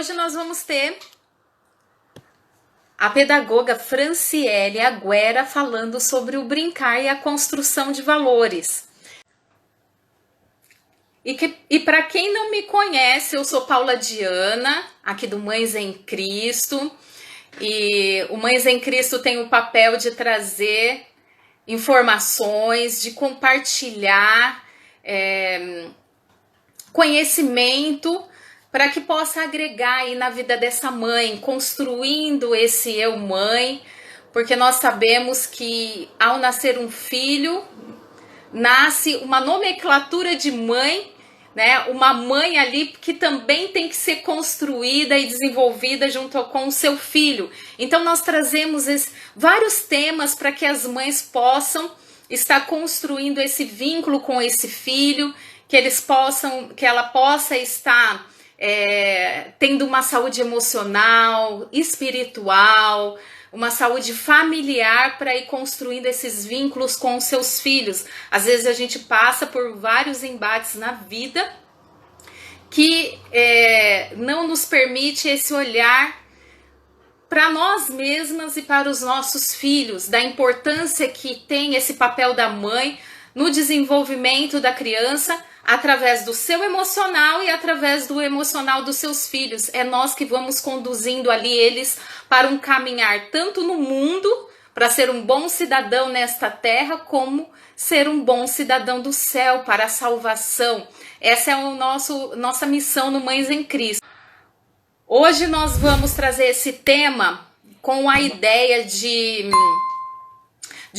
hoje nós vamos ter a pedagoga Franciele Agüera falando sobre o brincar e a construção de valores. E para quem não me conhece, eu sou Paula Diana, aqui do Mães em Cristo. E o Mães em Cristo tem o papel de trazer informações, de compartilhar conhecimento para que possa agregar aí na vida dessa mãe, construindo esse eu mãe, porque nós sabemos que ao nascer um filho, nasce uma nomenclatura de mãe, né? Uma mãe ali que também tem que ser construída e desenvolvida junto com o seu filho. Então nós trazemos vários temas para que as mães possam estar construindo esse vínculo com esse filho, que ela possa estar tendo uma saúde emocional, espiritual, uma saúde familiar para ir construindo esses vínculos com os seus filhos. Às vezes a gente passa por vários embates na vida que não nos permite esse olhar para nós mesmas e para os nossos filhos, da importância que tem esse papel da mãe no desenvolvimento da criança, através do seu emocional e através do emocional dos seus filhos. É nós que vamos conduzindo ali eles para um caminhar tanto no mundo, para ser um bom cidadão nesta terra, como ser um bom cidadão do céu, para a salvação. Essa é nossa missão no Mães em Cristo. Hoje nós vamos trazer esse tema com a ideia de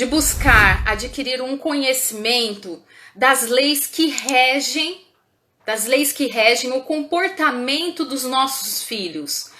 buscar adquirir um conhecimento das leis que regem o comportamento dos nossos filhos.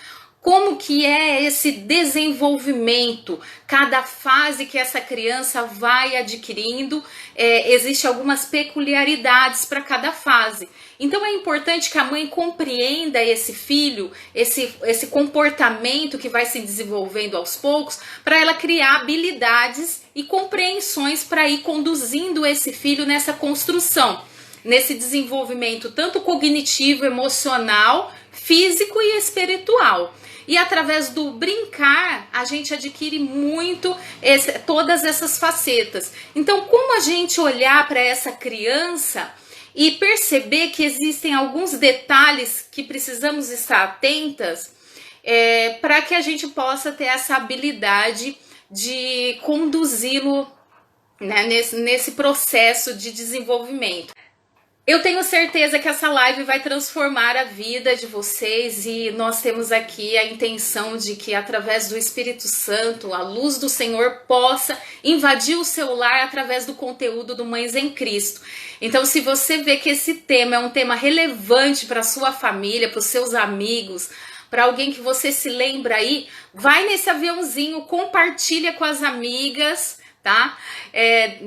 Como que é esse desenvolvimento, cada fase que essa criança vai adquirindo, existe algumas peculiaridades para cada fase. Então é importante que a mãe compreenda esse filho, esse comportamento que vai se desenvolvendo aos poucos, para ela criar habilidades e compreensões para ir conduzindo esse filho nessa construção, nesse desenvolvimento tanto cognitivo, emocional, físico e espiritual. E através do brincar, a gente adquire muito todas essas facetas. Então, como a gente olhar para essa criança e perceber que existem alguns detalhes que precisamos estar atentas para que a gente possa ter essa habilidade de conduzi-lo, né, nesse processo de desenvolvimento. Eu tenho certeza que essa live vai transformar a vida de vocês e nós temos aqui a intenção de que através do Espírito Santo, a luz do Senhor possa invadir o seu lar através do conteúdo do Mães em Cristo. Então, se você vê que esse tema é um tema relevante para a sua família, para os seus amigos, para alguém que você se lembra aí, vai nesse aviãozinho, compartilha com as amigas, tá?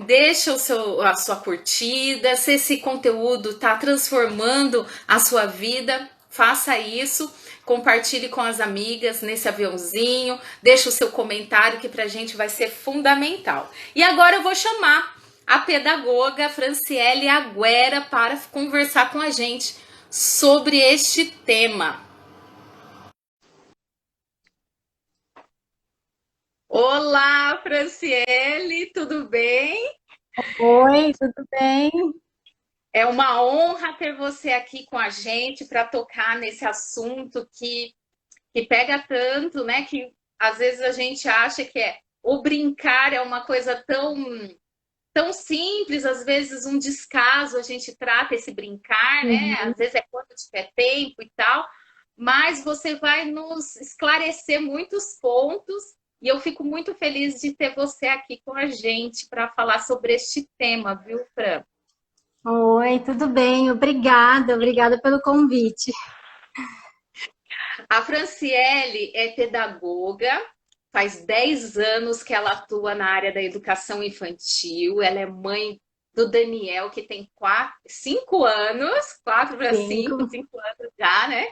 Deixa a sua curtida. Se esse conteúdo está transformando a sua vida, faça isso, compartilhe com as amigas nesse aviãozinho, deixa o seu comentário que pra gente vai ser fundamental. E agora eu vou chamar a pedagoga Franciele Agüera para conversar com a gente sobre este tema. Olá, Franciele, tudo bem? Oi, tudo bem? É uma honra ter você aqui com a gente para tocar nesse assunto que pega tanto, né? Que às vezes a gente acha que o brincar é uma coisa tão simples, às vezes um descaso a gente trata esse brincar, né? Uhum. Às vezes é quando tiver tempo e tal, mas você vai nos esclarecer muitos pontos e eu fico muito feliz de ter você aqui com a gente para falar sobre este tema, viu, Fran? Oi, tudo bem? Obrigada pelo convite. A Franciele é pedagoga, faz 10 anos que ela atua na área da educação infantil, ela é mãe do Daniel, que tem 5 anos, 4 para 5, Cinco. 5 anos já, né?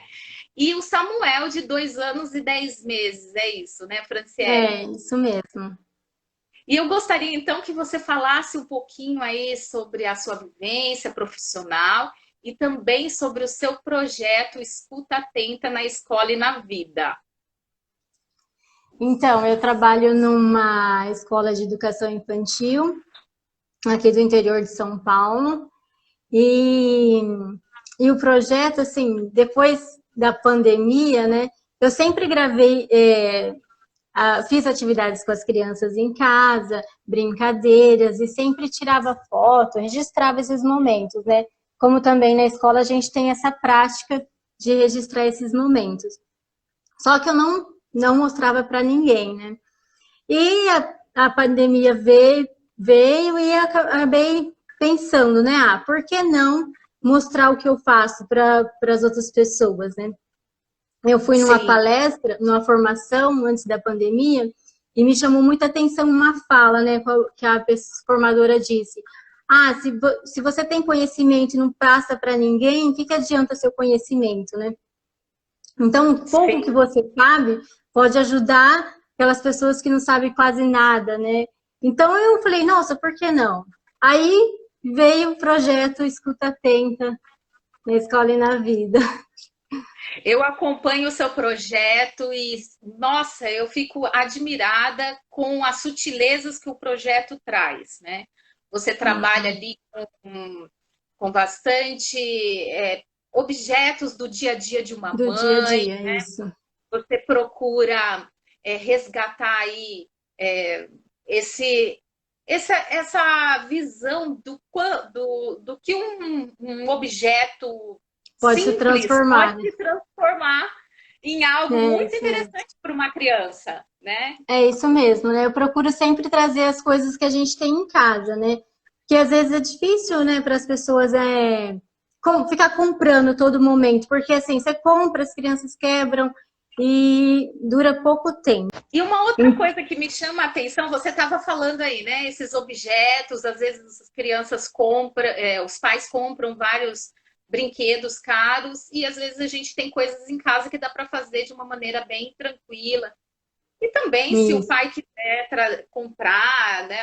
E o Samuel, de 2 anos e 10 meses, é isso, né, É, Franciele? isso mesmo. E eu gostaria, então, que você falasse um pouquinho aí sobre a sua vivência profissional e também sobre o seu projeto Escuta Atenta na Escola e na Vida. Então, eu trabalho numa escola de educação infantil, aqui do interior de São Paulo, e, e o projeto, assim, depois da pandemia, né, eu sempre gravei, fiz atividades com as crianças em casa, brincadeiras, e sempre tirava foto, registrava esses momentos, né? Como também na escola a gente tem essa prática de registrar esses momentos. Só que eu não mostrava para ninguém, né? E a pandemia veio e acabei pensando, né? Ah, por que não mostrar o que eu faço para as outras pessoas, né? Eu fui numa Sim. palestra, numa formação antes da pandemia, e me chamou muita atenção uma fala, né, que a formadora disse. Ah, se você tem conhecimento e não passa para ninguém, o que adianta seu conhecimento, né? Então, o pouco que Sim. você sabe pode ajudar aquelas pessoas que não sabem quase nada, né? Então, eu falei, nossa, por que não? Aí veio o projeto Escuta Atenta na Escola e na Vida. Eu acompanho o seu projeto e, nossa, eu fico admirada com as sutilezas que o projeto traz, né? Você trabalha ali com bastante objetos do dia a dia de uma Do dia a mãe, dia, isso. você procura resgatar aí esse, essa visão do que um objeto Pode se simples transformar, pode né? se transformar em algo É muito isso mesmo. interessante para uma criança, né? É isso mesmo, né? Eu procuro sempre trazer as coisas que a gente tem em casa, né? Que às vezes é difícil, né, para as pessoas ficar comprando todo momento, porque assim, você compra, as crianças quebram e dura pouco tempo. E uma outra coisa que me chama a atenção, você estava falando aí, né? Esses objetos, às vezes as crianças compram, os pais compram vários brinquedos caros e às vezes a gente tem coisas em casa que dá para fazer de uma maneira bem tranquila. E também, se o Isso. pai quiser comprar, né,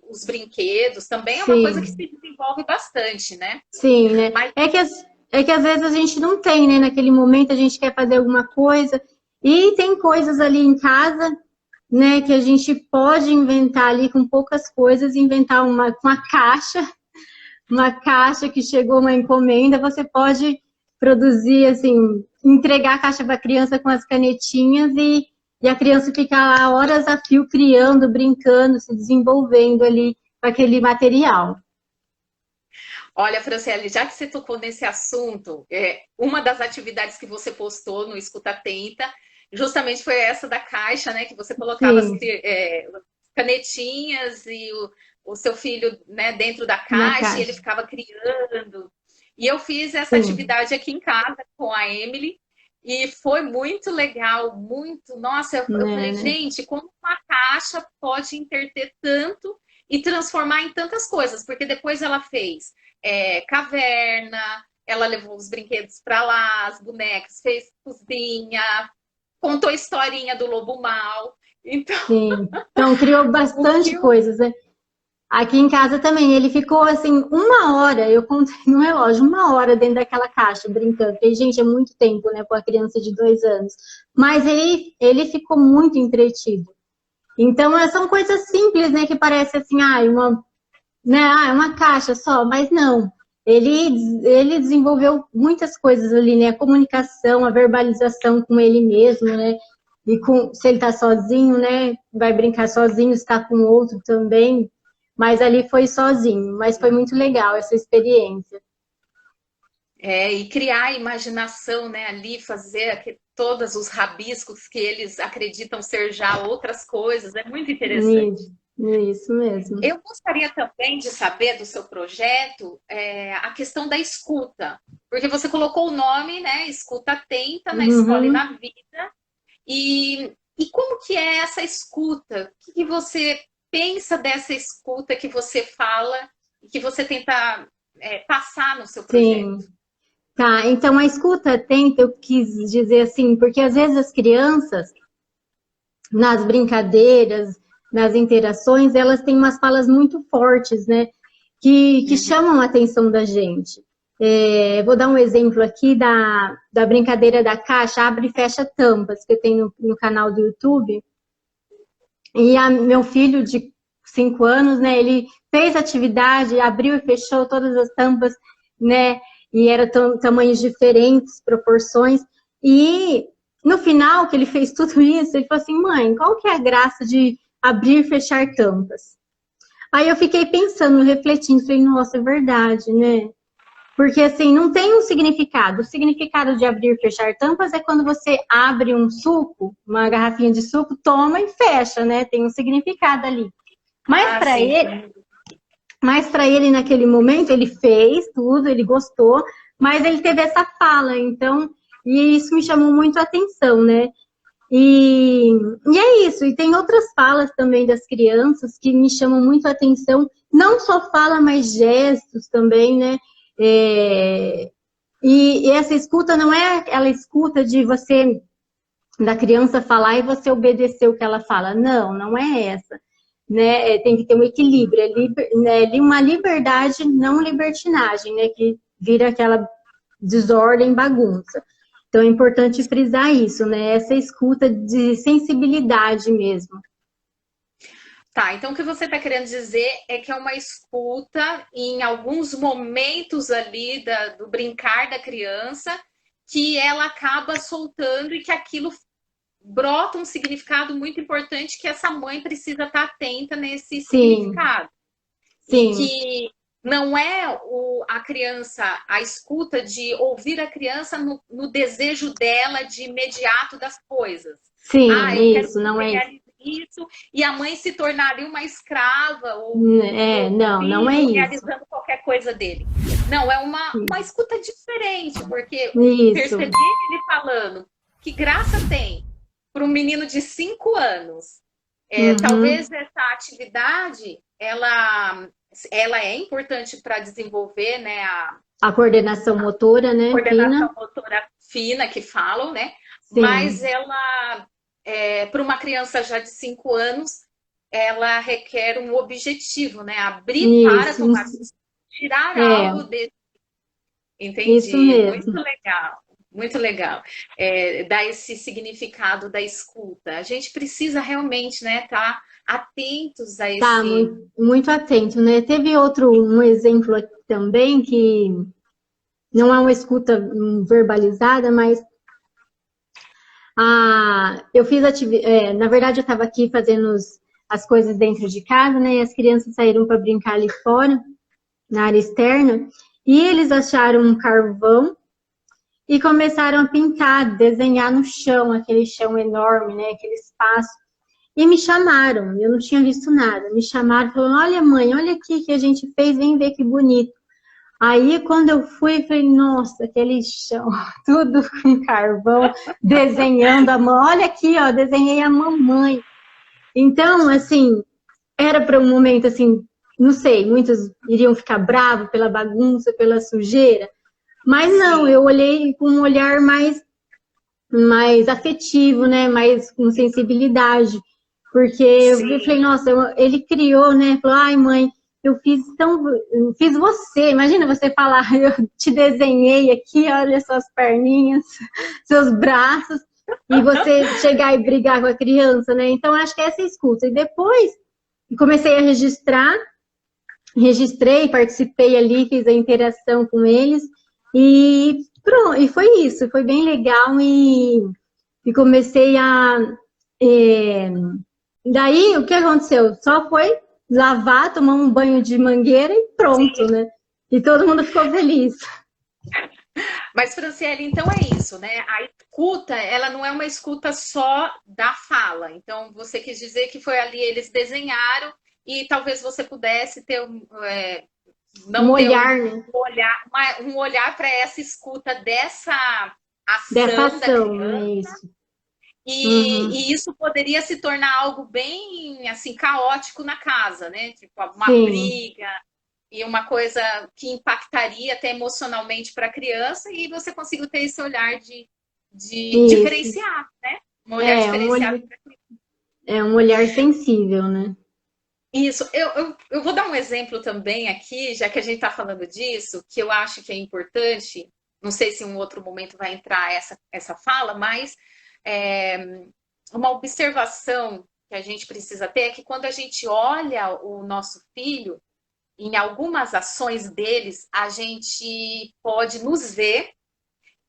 os brinquedos, também é uma coisa que Sim, se desenvolve bastante, né? sim, né? Mas É que às vezes a gente não tem, né? Naquele momento a gente quer fazer alguma coisa e tem coisas ali em casa, né, que a gente pode inventar ali com poucas coisas, inventar uma caixa que chegou uma encomenda, você pode produzir, assim, entregar a caixa para a criança com as canetinhas e a criança fica lá horas a fio criando, brincando, se desenvolvendo ali com aquele material. olha, Franciele, já que você tocou nesse assunto, uma das atividades que você postou no Escuta Atenta, justamente foi essa da caixa, né? Que você colocava as Sim, canetinhas e o seu filho, né, dentro da na caixa e ele caixa. ficava criando. E eu fiz essa Sim, atividade aqui em casa com a Emily e foi muito legal, muito. Nossa, eu falei, né? gente, como uma caixa pode interter tanto e transformar em tantas coisas? Porque depois ela fez caverna, ela levou os brinquedos para lá, as bonecas, fez cozinha, contou a historinha do lobo mau. Então, Sim. Então, criou o bastante que o coisas, né? Aqui em casa também, ele ficou assim, uma hora, eu contei no relógio, uma hora dentro daquela caixa, brincando. Falei, gente, é muito tempo, né, para a criança de 2 anos. Mas ele ficou muito entretido. Então, são coisas simples, né, que parece assim, é uma caixa só, mas não. Ele desenvolveu muitas coisas ali, né, a comunicação, a verbalização com ele mesmo, né, e se ele tá sozinho, né, vai brincar sozinho, está com outro também, mas ali foi sozinho, mas foi muito legal essa experiência. e criar a imaginação, né, ali, fazer todos os rabiscos que eles acreditam ser já outras coisas, é muito interessante. Isso mesmo. Eu gostaria também de saber do seu projeto a questão da escuta, porque você colocou o nome, né, Escuta Atenta na escola e Uhum. na vida, e como que é essa escuta? O que você pensa dessa escuta que você fala e que você tenta passar no seu projeto? Sim. Tá, então a escuta atenta, eu quis dizer assim, porque às vezes as crianças, nas brincadeiras, nas interações, elas têm umas falas muito fortes, né? Que Uhum. chamam a atenção da gente. Vou dar um exemplo aqui da brincadeira da caixa, abre e fecha tampas, que eu tenho no canal do YouTube. E meu filho de 5 anos, né, ele fez atividade, abriu e fechou todas as tampas, né, e eram tamanhos diferentes, proporções. E no final que ele fez tudo isso, ele falou assim, mãe, qual que é a graça de abrir e fechar tampas? Aí eu fiquei pensando, refletindo, falei, nossa, é verdade, né? Porque, assim, não tem um significado. O significado de abrir e fechar tampas é quando você abre um suco, uma garrafinha de suco, toma e fecha, né? Tem um significado ali. Mas para sim. ele, naquele momento, ele fez tudo, ele gostou, mas ele teve essa fala, então, e isso me chamou muito a atenção, né? E é isso, e tem outras falas também das crianças que me chamam muito a atenção, não só fala, mas gestos também, né? E essa escuta não é aquela escuta de você, da criança falar e você obedecer o que ela fala. Não, não é essa. Né? Tem que ter um equilíbrio, uma liberdade, não libertinagem, né? Que vira aquela desordem, bagunça. Então é importante frisar isso, né? Essa escuta de sensibilidade mesmo. Tá, então o que você está querendo dizer é que é uma escuta em alguns momentos ali do brincar da criança que ela acaba soltando e que aquilo brota um significado muito importante que essa mãe precisa estar atenta nesse significado. Sim. E que não é a criança, a escuta de ouvir a criança no desejo dela de imediato das coisas. Sim, eu isso, não é isso, e a mãe se tornaria uma escrava ou não é isso. realizando qualquer coisa dele. Não, é uma escuta diferente, porque isso. perceber ele falando que graça tem para um menino de 5 anos. Talvez essa atividade ela é importante para desenvolver, né, a coordenação motora, né? Coordenação motora fina que falam, né? Sim. Mas ela, para uma criança já de 5 anos, ela requer um objetivo, né? Abrir para tomar, tirar algo desse. Entendi. Isso mesmo. Muito legal. Muito legal. Dar esse significado da escuta. A gente precisa realmente, né, estar atentos a esse... Tá, muito atento, né? Teve um exemplo aqui também que não é uma escuta verbalizada, mas eu fiz na verdade eu estava aqui fazendo as coisas dentro de casa, né? E as crianças saíram para brincar ali fora, na área externa, e eles acharam um carvão e começaram a pintar, desenhar no chão, aquele chão enorme, né? Aquele espaço. E me chamaram, eu não tinha visto nada. Me chamaram, falaram, olha mãe, olha aqui que a gente fez, vem ver que bonito. Aí quando eu fui, falei, nossa, aquele chão, tudo com carvão, desenhando a mão. Olha aqui, ó, desenhei a mamãe. Então, assim, era para um momento assim, não sei, muitos iriam ficar bravos pela bagunça, pela sujeira. Mas não, eu olhei com um olhar mais afetivo, né? Mais com sensibilidade. Porque eu falei, nossa, ele criou, né? Falou, ai mãe, eu fiz você. Imagina você falar, eu te desenhei aqui, olha suas perninhas, seus braços, e você chegar e brigar com a criança, né? Então, acho que essa é a escuta. E depois, comecei a registrei, participei ali, fiz a interação com eles, e pronto, e foi isso, foi bem legal, e comecei daí, o que aconteceu? Só foi lavar, tomar um banho de mangueira e pronto, né? E todo mundo ficou feliz. Mas, Franciele, então é isso, né? A escuta, ela não é uma escuta só da fala. Então, você quis dizer que foi ali, eles desenharam e talvez você pudesse ter um olhar para essa escuta dessa ação da criança. Isso. E isso poderia se tornar algo bem assim caótico na casa, né? Tipo uma briga e uma coisa que impactaria até emocionalmente para a criança, e você conseguiu ter esse olhar de diferenciar, né? Um olhar diferenciado. Um olhar sensível, né? Isso, eu vou dar um exemplo também aqui, já que a gente está falando disso, que eu acho que é importante. Não sei se em um outro momento vai entrar essa fala, mas é, uma observação que a gente precisa ter é que quando a gente olha o nosso filho, em algumas ações deles, a gente pode nos ver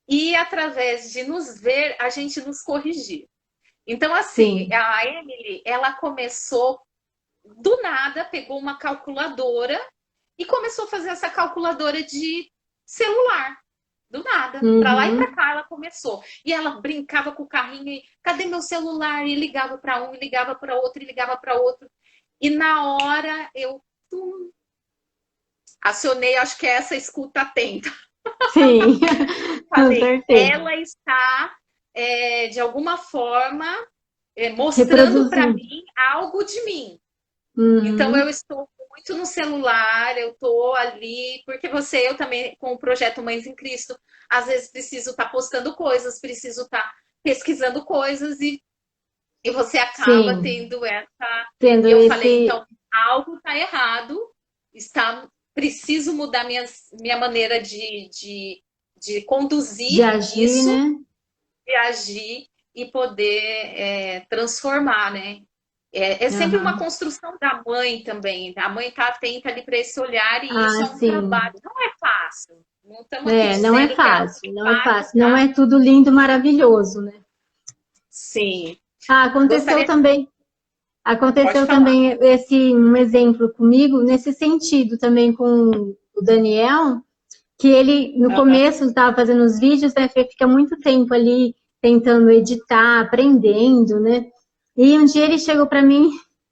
e, através de nos ver, a gente nos corrigir. Então, assim, Sim, a Emily, ela começou do nada, pegou uma calculadora e começou a fazer essa calculadora de celular. Do nada, para lá e para uhum, cá ela começou. E ela brincava com o carrinho e cadê meu celular? E ligava para um, e ligava para outro, e ligava para outro. E na hora eu acionei, acho que é essa escuta atenta. sim, com Falei, certeza. ela está de alguma forma mostrando para Reproduzindo. mim algo de mim. Então eu Uhum, estou muito no celular, eu estou ali, porque eu também, com o projeto Mães em Cristo, às vezes preciso estar postando coisas, preciso estar pesquisando coisas e você acaba sim, tendo essa. tendo E eu falei, esse então, algo está errado, preciso mudar minha maneira de de conduzir agir, isso, né? de agir e poder transformar, né? É sempre uma Aham. construção da mãe também. A mãe está atenta ali para esse olhar e isso Ah, é um trabalho. sim. Não é fácil. Não estamos aqui É, não é dizendo que é fácil, muito não é fácil, fácil. Não tá? é tudo lindo, maravilhoso, né? Sim. Ah, aconteceu Gostaria de. também. Pode Aconteceu falar. também esse um exemplo comigo nesse sentido também com o Daniel, que ele no Aham. começo estava fazendo os vídeos, né, fica muito tempo ali tentando editar, aprendendo, né? E um dia ele chegou para mim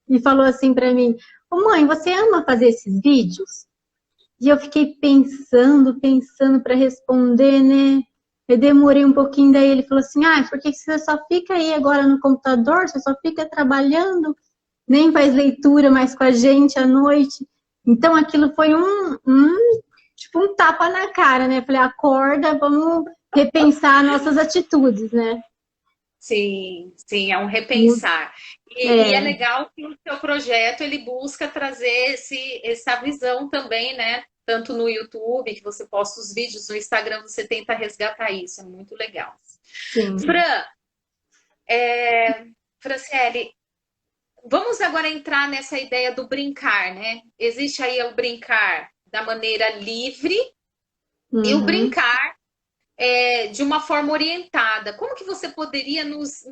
e falou assim para mim: "Ô mãe, você ama fazer esses vídeos?" E eu fiquei pensando para responder, né? Eu demorei um pouquinho, daí ele falou assim: "Ah, porque você só fica aí agora no computador, você só fica trabalhando, nem faz leitura mais com a gente à noite." Então aquilo foi tipo um tapa na cara, né? Falei, acorda, vamos repensar nossas atitudes, né? Sim, sim, é um repensar. E é É, legal que o seu projeto ele busca trazer essa visão também, né? Tanto no YouTube, que você posta os vídeos, no Instagram você tenta resgatar isso, é muito legal. sim. Fran, Franciele, vamos agora entrar nessa ideia do brincar, né? Existe aí o brincar da maneira livre e o Uhum. brincar de uma forma orientada. Como que você poderia nos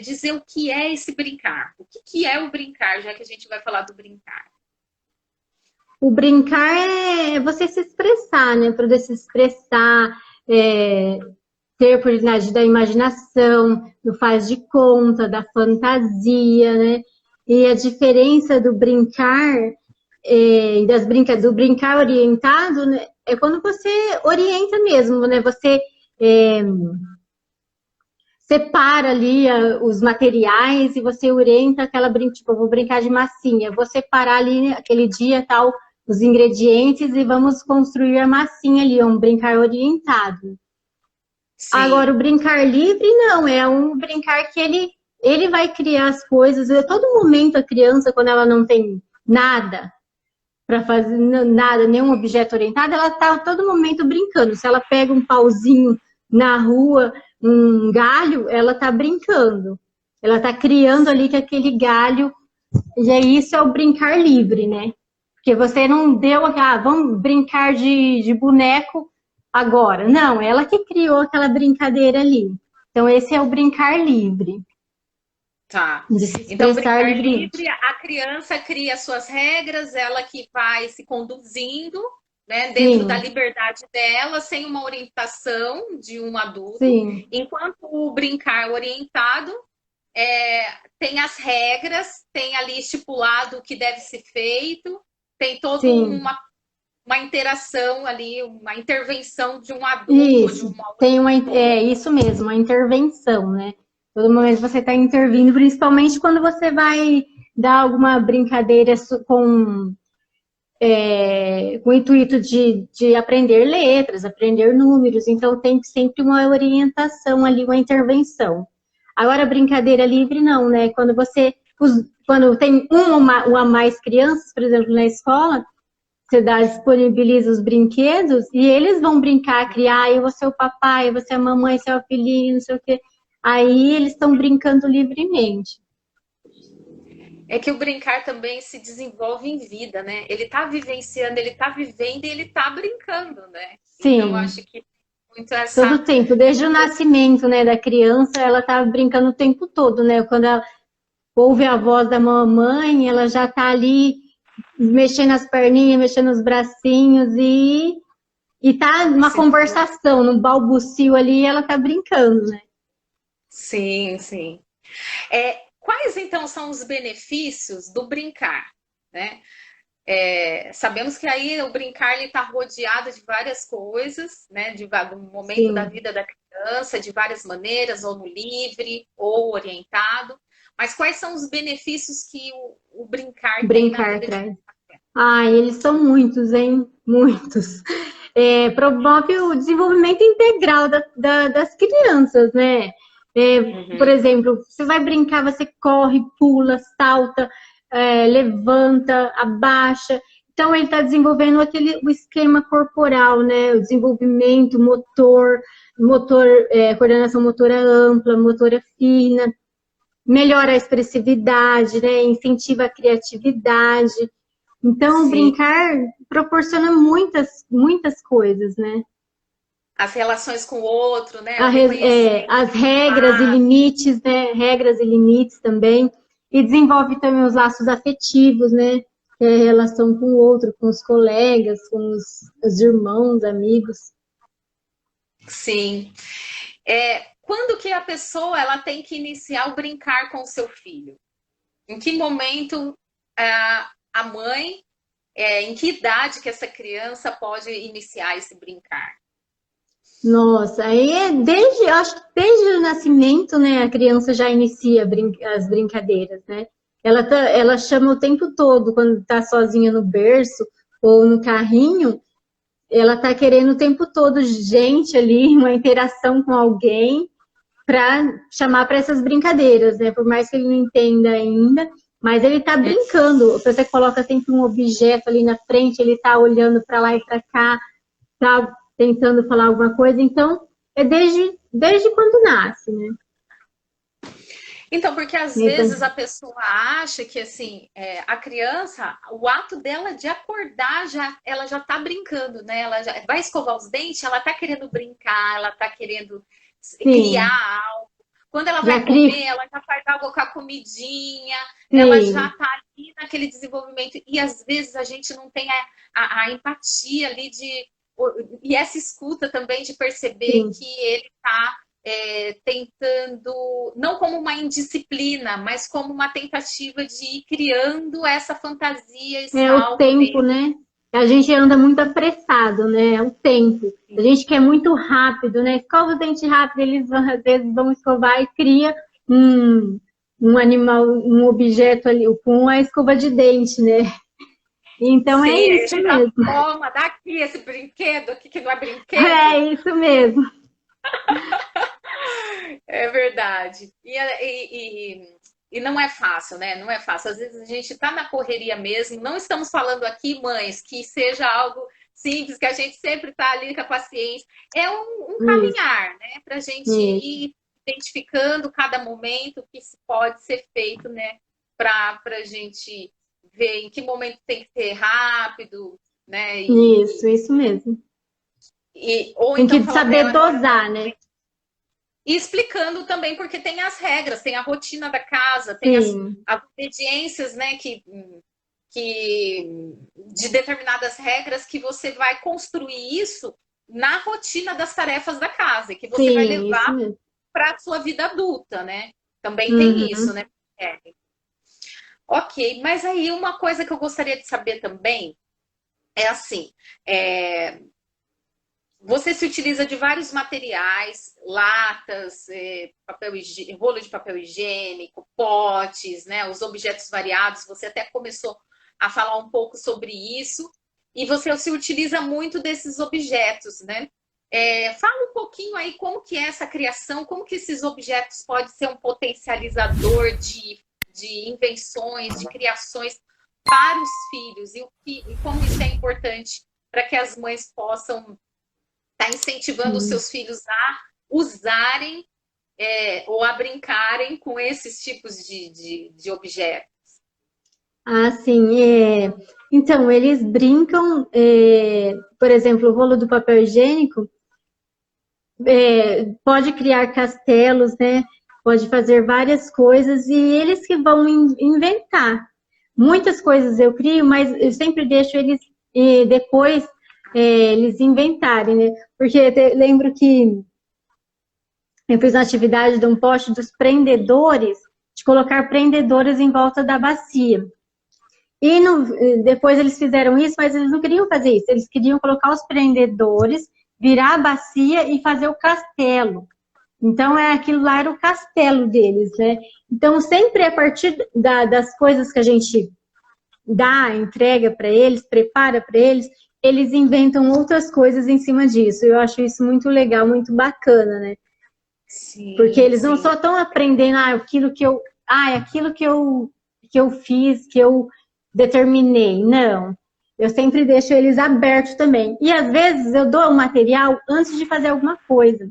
dizer o que é esse brincar? O que é o brincar, já que a gente vai falar do brincar? O brincar é você se expressar, né? Poder se expressar, é, ter oportunidade da imaginação, do faz de conta, da fantasia, né? E a diferença do brincar do brincar orientado, né, é quando você orienta mesmo, né? Você é, separa ali os materiais e você orienta aquela brinca, tipo, eu vou brincar de massinha, vou separar ali aquele dia tal os ingredientes e vamos construir a massinha ali, é um brincar orientado. Agora, o Sim, brincar livre, não, é um brincar que ele vai criar as coisas. A todo momento, a criança, quando ela não tem nada para fazer, nada, nenhum objeto orientado, ela está a todo momento brincando. Se ela pega um pauzinho na rua, um galho, ela está brincando. Ela está criando ali com aquele galho, e é isso é o brincar livre, né? Porque você não deu, vamos brincar de boneco agora. Não, ela que criou aquela brincadeira ali. Então, esse é o brincar livre, tá. de se Então, expressar brincar livremente. livre, a criança cria suas regras, ela que vai se conduzindo, né, dentro da Sim, liberdade dela, sem uma orientação de um adulto, sim, enquanto o brincar orientado é, tem as regras, tem ali estipulado o que deve ser feito, tem toda sim. uma interação ali, uma intervenção de um adulto ou de Isso, uma outra tem pessoa. isso mesmo, uma intervenção, né? Todo momento você está intervindo, principalmente quando você vai dar alguma brincadeira com o intuito de aprender letras, aprender números, então tem sempre uma orientação ali, uma intervenção. Agora, brincadeira livre, não, né? Quando você. quando tem uma ou a mais crianças, por exemplo, na escola, você disponibiliza os brinquedos e eles vão brincar, criar, eu vou ser o papai, eu vou ser a mamãe, você é o filhinho, não sei o quê. Aí eles estão brincando livremente. É que o brincar também se desenvolve em vida, né? Ele tá vivenciando, ele tá vivendo e ele tá brincando, né? Então, eu Sim, acho que muito essa. todo o tempo, desde o nascimento, né, da criança, ela tá brincando o tempo todo, né? Quando ela ouve a voz da mamãe, ela já tá ali mexendo as perninhas, mexendo os bracinhos e tá numa se- conversação, num balbucio ali, ela tá brincando, né? Sim, sim. Quais então são os benefícios do brincar, né? Sabemos que aí o brincar ele está rodeado de várias coisas, né? Do momento da Sim, vida da criança, de várias maneiras, ou no livre, ou orientado. Mas quais são os benefícios que o brincar tem na brincar vida de traz. Ah, eles são muitos, hein? Muitos. Promove o desenvolvimento integral das crianças, né? Por Uhum. exemplo, você vai brincar, você corre, pula, salta, levanta, abaixa. Então, ele está desenvolvendo o esquema corporal, né? O desenvolvimento coordenação motora ampla, motora fina, melhora a expressividade, né? Incentiva a criatividade. Então, Sim, brincar proporciona muitas coisas, né? as relações com o outro, né? O reconhecimento As do regras e espaço. limites, né? Regras e limites também. E desenvolve também os laços afetivos, né? Que é a relação com o outro, com os colegas, com os irmãos, amigos. Sim. Quando que a pessoa ela tem que iniciar o brincar com o seu filho? Em que momento a mãe, em que idade que essa criança pode iniciar esse brincar? Nossa, aí eu acho que desde o nascimento, né, a criança já inicia as brincadeiras, né? Ela chama o tempo todo, quando está sozinha no berço ou no carrinho, ela tá querendo o tempo todo gente ali, uma interação com alguém para chamar para essas brincadeiras, né? Por mais que ele não entenda ainda, mas ele tá brincando. Você coloca sempre um objeto ali na frente, ele tá olhando para lá e para cá, tá tentando falar alguma coisa. Então, é desde quando nasce, né? Então, porque às vezes a Então, pessoa acha que assim, a criança, o ato dela de acordar, ela já tá brincando, né? Ela já vai escovar os dentes, ela tá querendo brincar, ela tá querendo sim, criar algo. Quando ela já vai cria, comer, ela já faz algo com a comidinha, ela já sim, tá ali naquele desenvolvimento. E às vezes a gente não tem a empatia ali e essa escuta também de perceber sim. que ele tá tentando, não como uma indisciplina, mas como uma tentativa de ir criando essa fantasia, esse É o algo tempo, dele. né? A gente anda muito apressado, né? É o tempo. A gente quer muito rápido, né? Escova os dentes rápido, eles às vezes vão escovar e cria um, um animal, um objeto ali com a escova de dente, né? Então é Sim, a isso gente já mesmo. toma, dá aqui esse brinquedo aqui que não é É brinquedo. isso mesmo. É verdade. E não é fácil, né? Não é fácil. Às vezes a gente está na correria mesmo. Não estamos falando aqui, mães, que seja algo simples, que a gente sempre está ali com a paciência. É um Isso, caminhar, né? Para a gente isso. ir identificando cada momento que pode ser feito, né? Para a gente ver em que momento tem que ser rápido, né? Isso mesmo. Ou Tem então que falar para saber ela agora não. dosar, né? E explicando também, porque tem as regras, tem a rotina da casa, tem Sim, as obediências, né, de determinadas regras que você vai construir isso na rotina das tarefas da casa, e que você vai sim, isso levar mesmo. para a sua vida adulta, né? Também tem isso, Uhum. né? Ok, mas aí uma coisa que eu gostaria de saber também é assim, é, você se utiliza de vários materiais, latas, rolo de papel higiênico, potes, né, os objetos variados. Você até começou a falar um pouco sobre isso. E você se utiliza muito desses objetos, né? Fala um pouquinho aí como que é essa criação, como que esses objetos podem ser um potencializador de invenções, de criações para os filhos e como isso é importante para que as mães possam estar incentivando os seus filhos a usarem ou a brincarem com esses tipos de objetos. Ah, sim. Então, eles brincam, por exemplo, o rolo do papel higiênico pode criar castelos, né? Pode fazer várias coisas e eles que vão inventar. Muitas coisas eu crio, mas eu sempre deixo eles depois eles inventarem, né? Porque eu lembro que eu fiz uma atividade de um poste dos prendedores, de colocar prendedores em volta da bacia. E depois eles fizeram isso, mas eles não queriam fazer isso. Eles queriam colocar os prendedores, virar a bacia e fazer o castelo. Então, aquilo lá era o castelo deles, né? Então, sempre a partir das coisas que a gente dá, entrega para eles, prepara para eles, eles inventam outras coisas em cima disso. Eu acho isso muito legal, muito bacana, né? Sim, porque eles não sim. só estão aprendendo aquilo que eu fiz, que eu determinei. Não. Eu sempre deixo eles abertos também. E às vezes eu dou o material antes de fazer alguma coisa.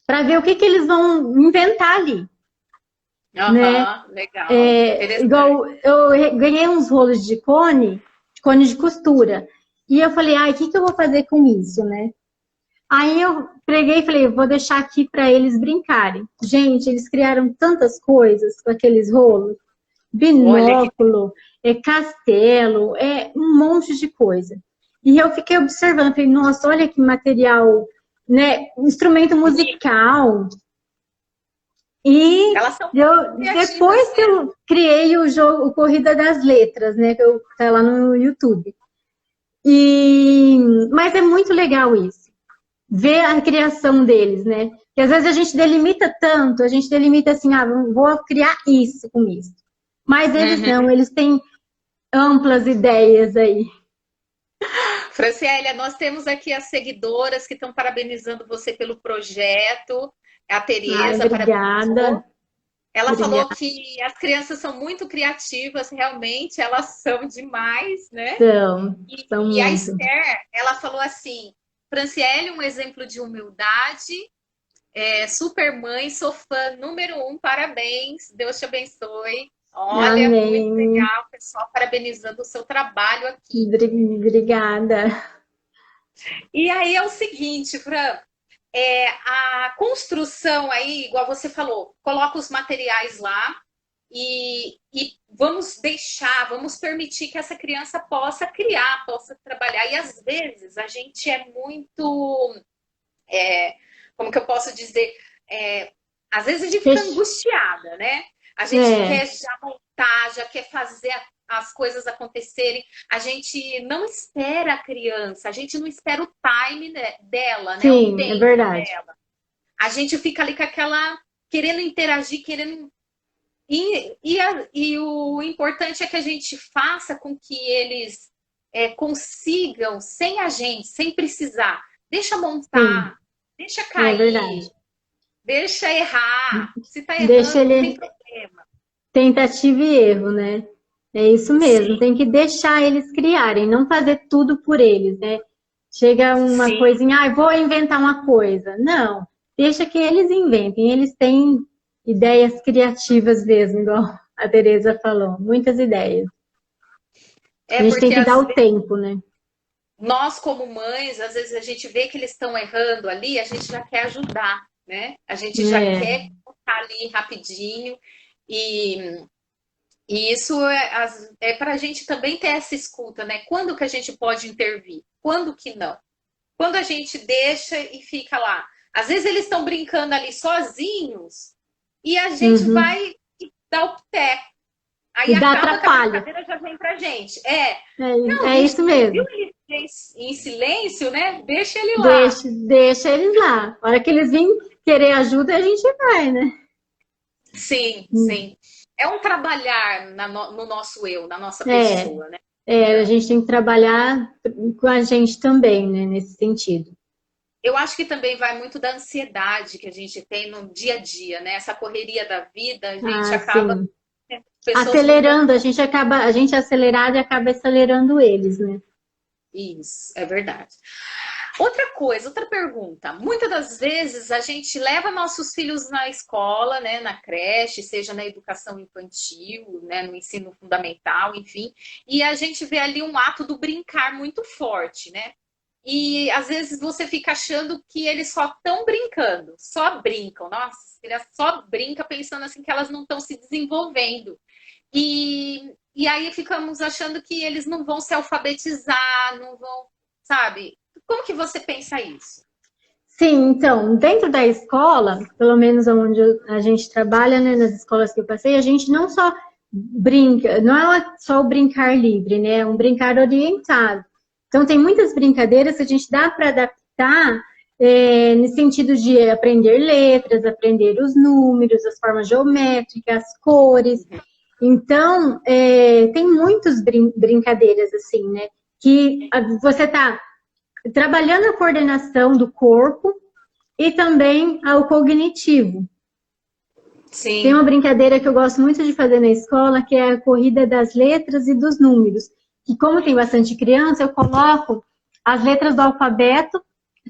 Para ver o que eles vão inventar ali. Né? Legal. Igual eu ganhei uns rolos de cone de costura. E eu falei, o que eu vou fazer com isso, né? Aí eu preguei e falei, vou deixar aqui para eles brincarem. Gente, eles criaram tantas coisas com aqueles rolos. Binóculo, castelo, um monte de coisa. E eu fiquei observando, falei, nossa, olha que material, né? Instrumento musical. E depois que eu criei o jogo, o Corrida das Letras, né? Que tá lá no YouTube. Mas é muito legal isso. Ver a criação deles, né? Que às vezes a gente delimita tanto, a gente delimita assim, vou criar isso com isso. Mas eles não, eles têm amplas ideias aí. Franciélia, nós temos aqui as seguidoras que estão parabenizando você pelo projeto. A Tereza parabenizou. Ela falou que as crianças são muito criativas, realmente, elas são demais, né? São e a Esther, ela falou assim, Franciele, um exemplo de humildade, super mãe, sou fã número 1, parabéns, Deus te abençoe. Olha, amém. Muito legal, pessoal, parabenizando o seu trabalho aqui. Obrigada. E aí é o seguinte, Fran, a construção aí, igual você falou, coloca os materiais lá e vamos vamos permitir que essa criança possa criar, possa trabalhar. E às vezes a gente é muito, como que eu posso dizer, às vezes a gente fica angustiada, né? A gente quer já montar, já quer fazer as coisas acontecerem. A gente não espera a criança, a gente não espera o time dela, né? Sim, é verdade. Dela. A gente fica ali com aquela, querendo interagir, querendo... E o importante é que a gente faça com que eles consigam, sem a gente, sem precisar. Deixa montar, deixa cair, deixa errar. Se tá errando, não tem problema. Tentativa e erro, né? É isso mesmo, tem que deixar eles criarem, não fazer tudo por eles, né? Chega uma coisinha, vou inventar uma coisa. Não, deixa que eles inventem, eles têm ideias criativas mesmo, igual a Tereza falou, muitas ideias. A gente tem que dar o tempo, né? Nós, como mães, às vezes a gente vê que eles estão errando ali, a gente já quer ajudar, né? A gente já quer colocar ali rapidinho e isso para a gente também ter essa escuta, né? Quando que a gente pode intervir? Quando que não? Quando a gente deixa e fica lá. Às vezes eles estão brincando ali sozinhos e a gente vai dar o pé. Aí e acaba atrapalha. que a brincadeira já vem pra gente. Isso mesmo. Viu eles em silêncio, né? Deixa ele lá. Deixa eles lá. A hora que eles virem querer ajuda, a gente vai, né? Sim. É um trabalhar no nosso eu, na nossa pessoa, né? A gente tem que trabalhar com a gente também, né? Nesse sentido. Eu acho que também vai muito da ansiedade que a gente tem no dia a dia, né? Essa correria da vida, a gente acaba Pessoas mudam. Acelerando, a gente acelerado e acaba acelerando eles, né? Isso, é verdade. Outra coisa, outra pergunta. Muitas das vezes a gente leva nossos filhos na escola, né, na creche, seja na educação infantil, né, no ensino fundamental, enfim, e a gente vê ali um ato do brincar muito forte, né? E às vezes você fica achando que eles só estão brincando, só brincam. Nossa, as crianças só brinca pensando assim que elas não estão se desenvolvendo. E aí ficamos achando que eles não vão se alfabetizar, não vão, sabe? Como que você pensa isso? Sim, então, dentro da escola, pelo menos onde a gente trabalha, né, nas escolas que eu passei, a gente não só brinca, não é só o brincar livre, né? É um brincar orientado. Então, tem muitas brincadeiras que a gente dá para adaptar no sentido de aprender letras, aprender os números, as formas geométricas, as cores. Então, tem muitas brincadeiras assim, né? Que você está trabalhando a coordenação do corpo e também o cognitivo. Tem uma Sim. brincadeira que eu gosto muito de fazer na escola, que é a corrida das letras e dos números. Que como tem bastante criança, eu coloco as letras do alfabeto,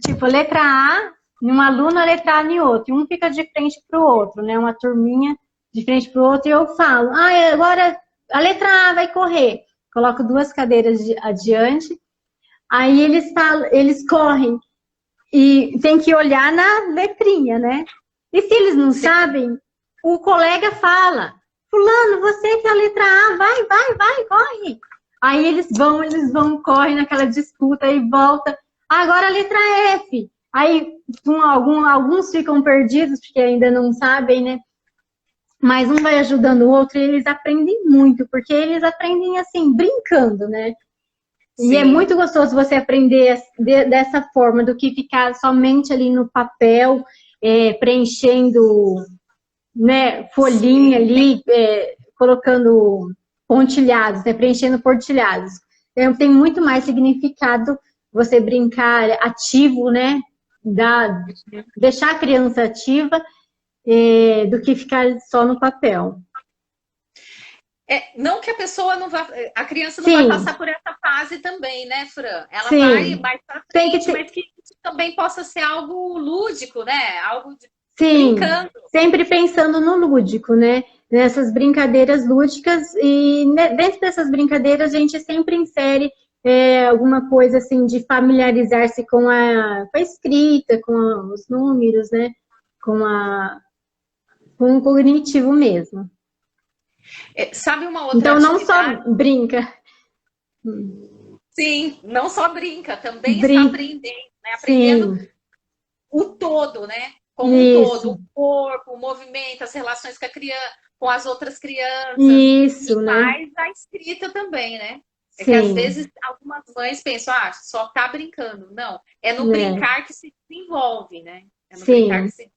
tipo, letra A em um aluno, a letra A em outro. E um fica de frente para o outro, né? Uma turminha de frente para o outro, e eu falo, agora a letra A vai correr. Coloco duas cadeiras adiante, aí eles correm e tem que olhar na letrinha, né? E se eles não Sim. sabem, o colega fala, fulano, você que é a letra A, vai, corre. Aí correm naquela disputa e volta. Agora a letra F. Aí alguns ficam perdidos, porque ainda não sabem, né? Mas um vai ajudando o outro e eles aprendem muito, porque eles aprendem assim, brincando, né? E é Sim. muito gostoso você aprender dessa forma, do que ficar somente ali no papel, preenchendo, né, folhinha Sim. ali, colocando pontilhados, né, preenchendo pontilhados. Então, tem muito mais significado você brincar ativo, né, deixar a criança ativa, do que ficar só no papel. Não que a pessoa não vá, a criança não vai Sim, passar por essa fase também, né, Fran? Ela vai sim. mais para Tem que frente, ter, mas que isso também possa ser algo lúdico, né? Algo de sim, brincando. sempre pensando no lúdico, né? Nessas brincadeiras lúdicas e dentro dessas brincadeiras a gente sempre insere alguma coisa assim de familiarizar-se com a escrita, os números, né? Com, com o cognitivo mesmo. Sabe uma outra Então não atividade? só brinca, Sim, não só brinca, também está brinca, aprendendo, né? Aprendendo sim, o todo, né? Como um todo, isso, o corpo, o movimento, as relações com a criança, com as outras crianças e isso, né? mais a escrita também, né? É que às vezes Sim, algumas mães pensam, só tá brincando. Não, é no né? brincar que se desenvolve, né? É no brincar que Sim, se.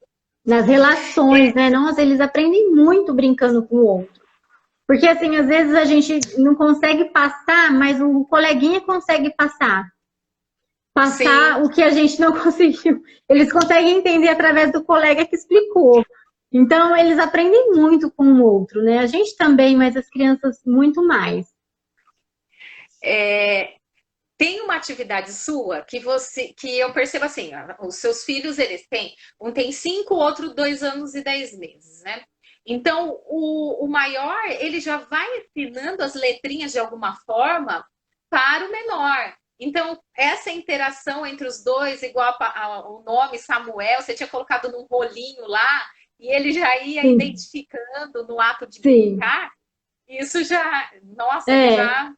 nas relações, né? Nossa, eles aprendem muito brincando com o outro. Porque, assim, às vezes a gente não consegue passar, mas o coleguinha consegue passar. Sim, Passar o que a gente não conseguiu. Eles conseguem entender através do colega que explicou. Então, eles aprendem muito com o outro, né? A gente também, mas as crianças muito mais. tem uma atividade sua que eu percebo assim, os seus filhos eles têm, um tem 5, o outro 2 anos e 10 meses, né? Então o maior ele já vai ensinando as letrinhas de alguma forma para o menor. Então essa interação entre os dois, igual o nome Samuel, você tinha colocado num rolinho lá e ele já ia Sim, identificando no ato de sim. brincar. Isso já, nossa, ele É, já.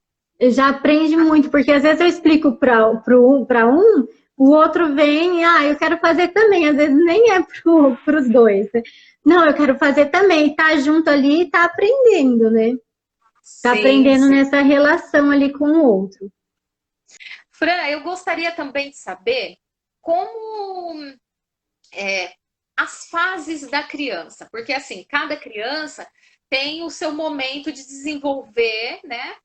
já aprende muito, porque às vezes eu explico para um, o outro vem, eu quero fazer também, às vezes nem é para os dois. Né? Não, eu quero fazer também, tá junto ali e tá aprendendo, né? Tá Sim, aprendendo sim. nessa relação ali com o outro. Fran, eu gostaria também de saber como as fases da criança, porque assim, cada criança tem o seu momento de desenvolver, né?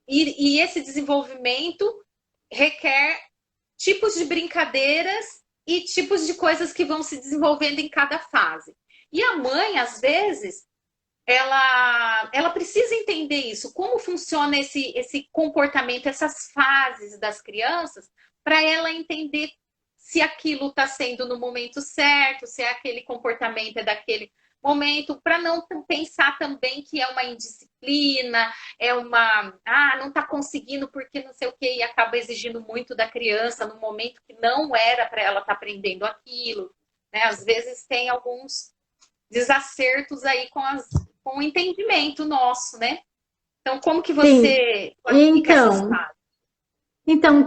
E esse desenvolvimento requer tipos de brincadeiras e tipos de coisas que vão se desenvolvendo em cada fase. E a mãe, às vezes, ela precisa entender isso, como funciona esse comportamento, essas fases das crianças, para ela entender se aquilo está sendo no momento certo, se aquele comportamento é daquele momento, para não pensar também que é uma indisciplina, não está conseguindo porque não sei o que, e acaba exigindo muito da criança no momento que não era para ela estar aprendendo aquilo. Né? Às vezes tem alguns desacertos aí com o entendimento nosso, né? Então, como que Sim. você classifica essas fases? Então,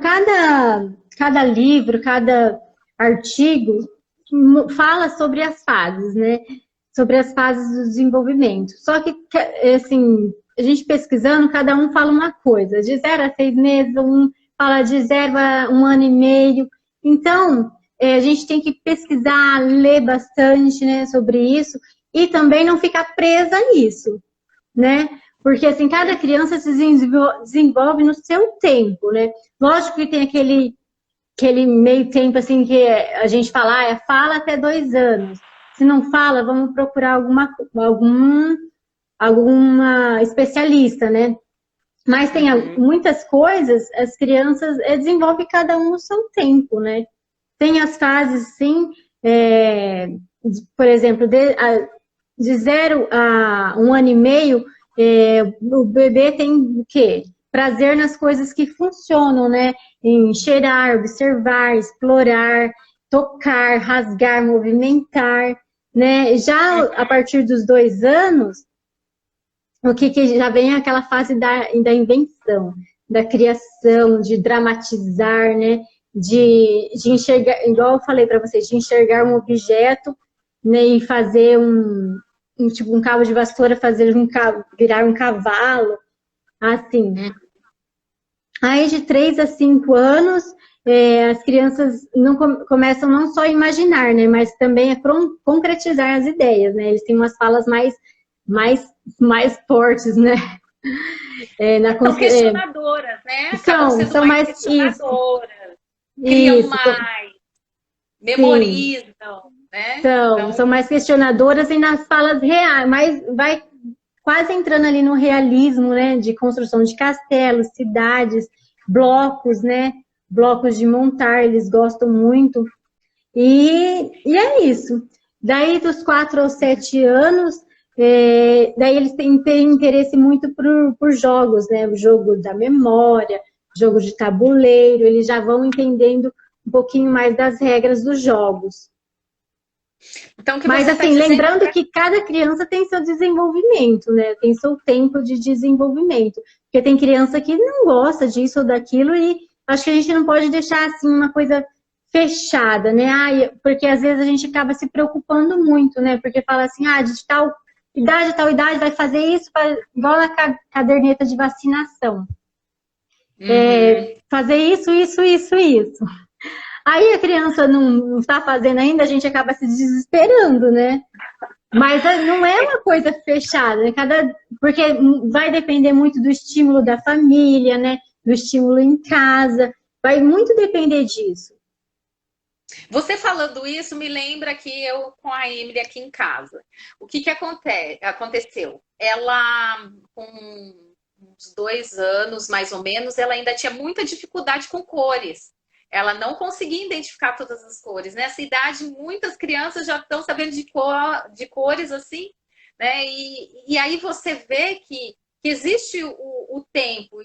cada livro, cada artigo fala sobre as fases, né? Sobre as fases do desenvolvimento. Só que, assim, a gente pesquisando, cada um fala uma coisa. De 0 a 6 meses, um fala de 0 a 1 ano e meio. Então, a gente tem que pesquisar, ler bastante, né, sobre isso. E também não ficar presa nisso, né? Porque, assim, cada criança se desenvolve no seu tempo, né? Lógico que tem aquele meio tempo, assim, que a gente fala, fala até 2 anos. Se não fala, vamos procurar alguma especialista, né? Mas tem muitas coisas, as crianças desenvolvem cada um no seu tempo, né? Tem as fases, sim, por exemplo, de 0 a 1 ano e meio, o bebê tem o quê? Prazer nas coisas que funcionam, né? Em cheirar, observar, explorar, tocar, rasgar, movimentar, né? Já a partir dos 2 anos, o que já vem é aquela fase da invenção, da criação, de dramatizar, né? De enxergar, igual eu falei para vocês, de enxergar um objeto, né? E fazer tipo um cabo de vassoura, virar um cavalo, assim. Aí de 3 a 5 anos, as crianças começam não só a imaginar, né? Mas também a concretizar as ideias, né? Eles têm umas falas mais fortes, né? São questionadoras, né? Acabam sendo são mais questionadoras, criam mais, memorizam, né? São mais questionadoras e nas falas reais, mas vai quase entrando ali no realismo, né? De construção de castelos, cidades, blocos, né? Blocos de montar, eles gostam muito. E é isso. Daí, dos 4 aos 7 anos, daí eles têm interesse muito por jogos, né? O jogo da memória, jogo de tabuleiro, eles já vão entendendo um pouquinho mais das regras dos jogos. Então, mas, assim, lembrando que cada criança tem seu desenvolvimento, né? Tem seu tempo de desenvolvimento. Porque tem criança que não gosta disso ou daquilo e acho que a gente não pode deixar, assim, uma coisa fechada, né? Porque às vezes a gente acaba se preocupando muito, né? Porque fala assim, de tal idade vai fazer isso, igual na caderneta de vacinação. Fazer isso. Aí a criança não está fazendo ainda, a gente acaba se desesperando, né? Mas não é uma coisa fechada, né? Porque vai depender muito do estímulo da família, né? Do estímulo em casa, vai muito depender disso. Você falando isso me lembra que eu com a Emily aqui em casa. O que aconteceu? Ela, com uns 2 anos, mais ou menos, ela ainda tinha muita dificuldade com cores. Ela não conseguia identificar todas as cores. Nessa idade, muitas crianças já estão sabendo de cores assim, né? E aí você vê que existe o tempo.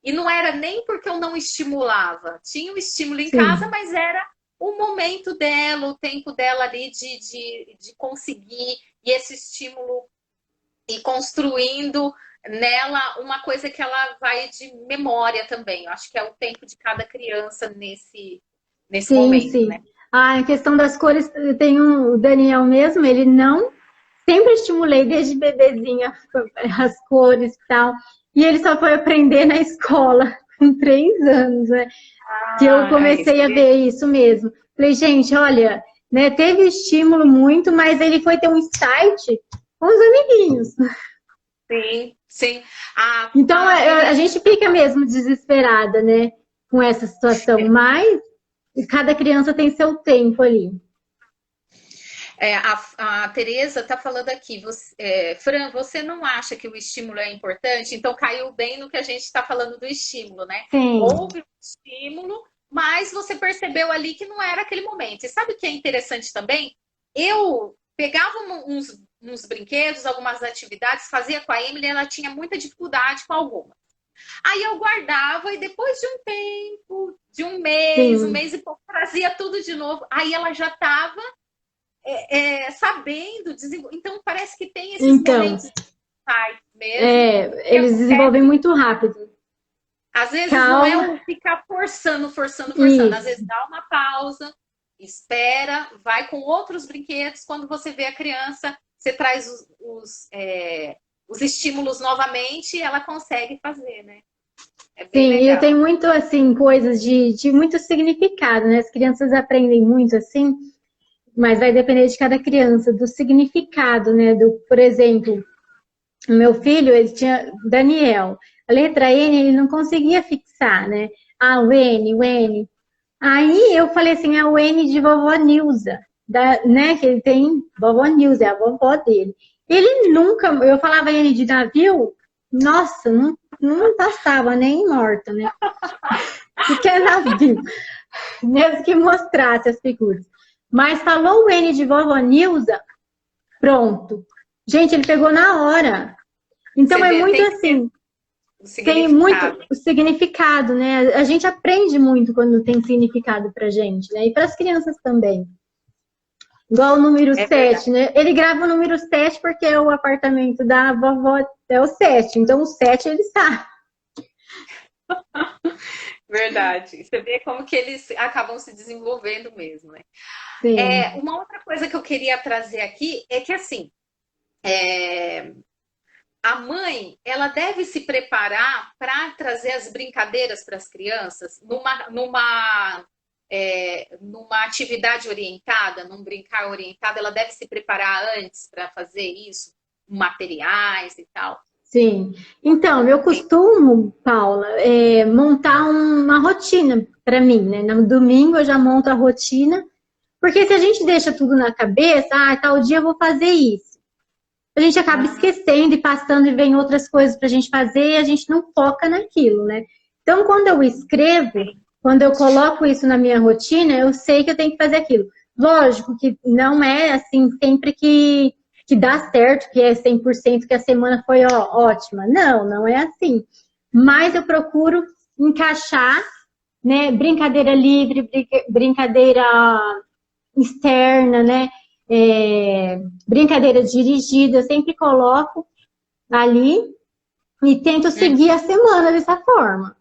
E não era nem porque eu não estimulava. Tinha o estímulo em casa, mas era o momento dela, o tempo dela ali de conseguir, e esse estímulo e construindo nela uma coisa que ela vai de memória também. Eu acho que é o tempo de cada criança nesse momento, né? A questão das cores, tem o Daniel mesmo, ele não... Sempre estimulei desde bebezinha as cores e tal. E ele só foi aprender na escola com 3 anos, né? Que eu comecei a ver isso mesmo. Falei, gente, olha, né, teve estímulo muito, mas ele foi ter um insight com os amiguinhos. Sim. Então, a gente fica mesmo desesperada, né, com essa situação, mas cada criança tem seu tempo ali. A Tereza está falando aqui, Fran, você não acha que o estímulo é importante? Então caiu bem no que a gente está falando do estímulo, né? Sim. Houve um estímulo, mas você percebeu ali que não era aquele momento. E sabe o que é interessante também? Eu pegava uns brinquedos, algumas atividades, fazia com a Emily, ela tinha muita dificuldade com alguma. Aí eu guardava e depois de um tempo, de um mês e pouco, trazia tudo de novo. Aí ela já estava sabendo desenvolver. Então, parece que tem esses momentos mesmo. Eles desenvolvem muito rápido. Às vezes não é ficar forçando. Isso. Às vezes dá uma pausa, espera, vai com outros brinquedos. Quando você vê a criança, você traz os estímulos novamente e ela consegue fazer, né? É bem legal. E tem muito, assim, coisas de muito significado, né? As crianças aprendem muito, assim, mas vai depender de cada criança, do significado, né? Por exemplo, o meu filho, ele tinha Daniel. A letra N, ele não conseguia fixar, né? O N, o N. Aí eu falei assim, é o N de vovó Nilza, né? Que ele tem vovó Nilza, é a vovó dele. Ele nunca, eu falava N de navio, nossa, não passava nem morta, né? O que é navio? Mesmo que mostrasse as figuras. Mas falou o N de vovó Nilza, pronto. Gente, ele pegou na hora. Então é muito assim. Tem muito o significado, né? A gente aprende muito quando tem significado pra gente, né? E para as crianças também. Igual o número 7, né? Ele grava o número 7 porque o apartamento da vovó é o 7. Então o 7 ele sabe. Verdade. Você vê como que eles acabam se desenvolvendo mesmo, né? Sim. Uma outra coisa que eu queria trazer aqui é que, assim, a mãe, ela deve se preparar para trazer as brincadeiras para as crianças numa atividade orientada, num brincar orientado, ela deve se preparar antes para fazer isso, materiais e tal. Sim. Então, eu costumo, Paula, montar uma rotina para mim, né? No domingo eu já monto a rotina, porque se a gente deixa tudo na cabeça, tal dia eu vou fazer isso. A gente acaba esquecendo e passando e vem outras coisas para a gente fazer e a gente não foca naquilo, né? Então, quando eu escrevo, quando eu coloco isso na minha rotina, eu sei que eu tenho que fazer aquilo. Lógico que não é assim sempre que dá certo, que é 100%, que a semana foi ótima. Não é assim. Mas eu procuro encaixar, né, brincadeira livre, brincadeira externa, né, brincadeira dirigida, eu sempre coloco ali e tento seguir a semana dessa forma.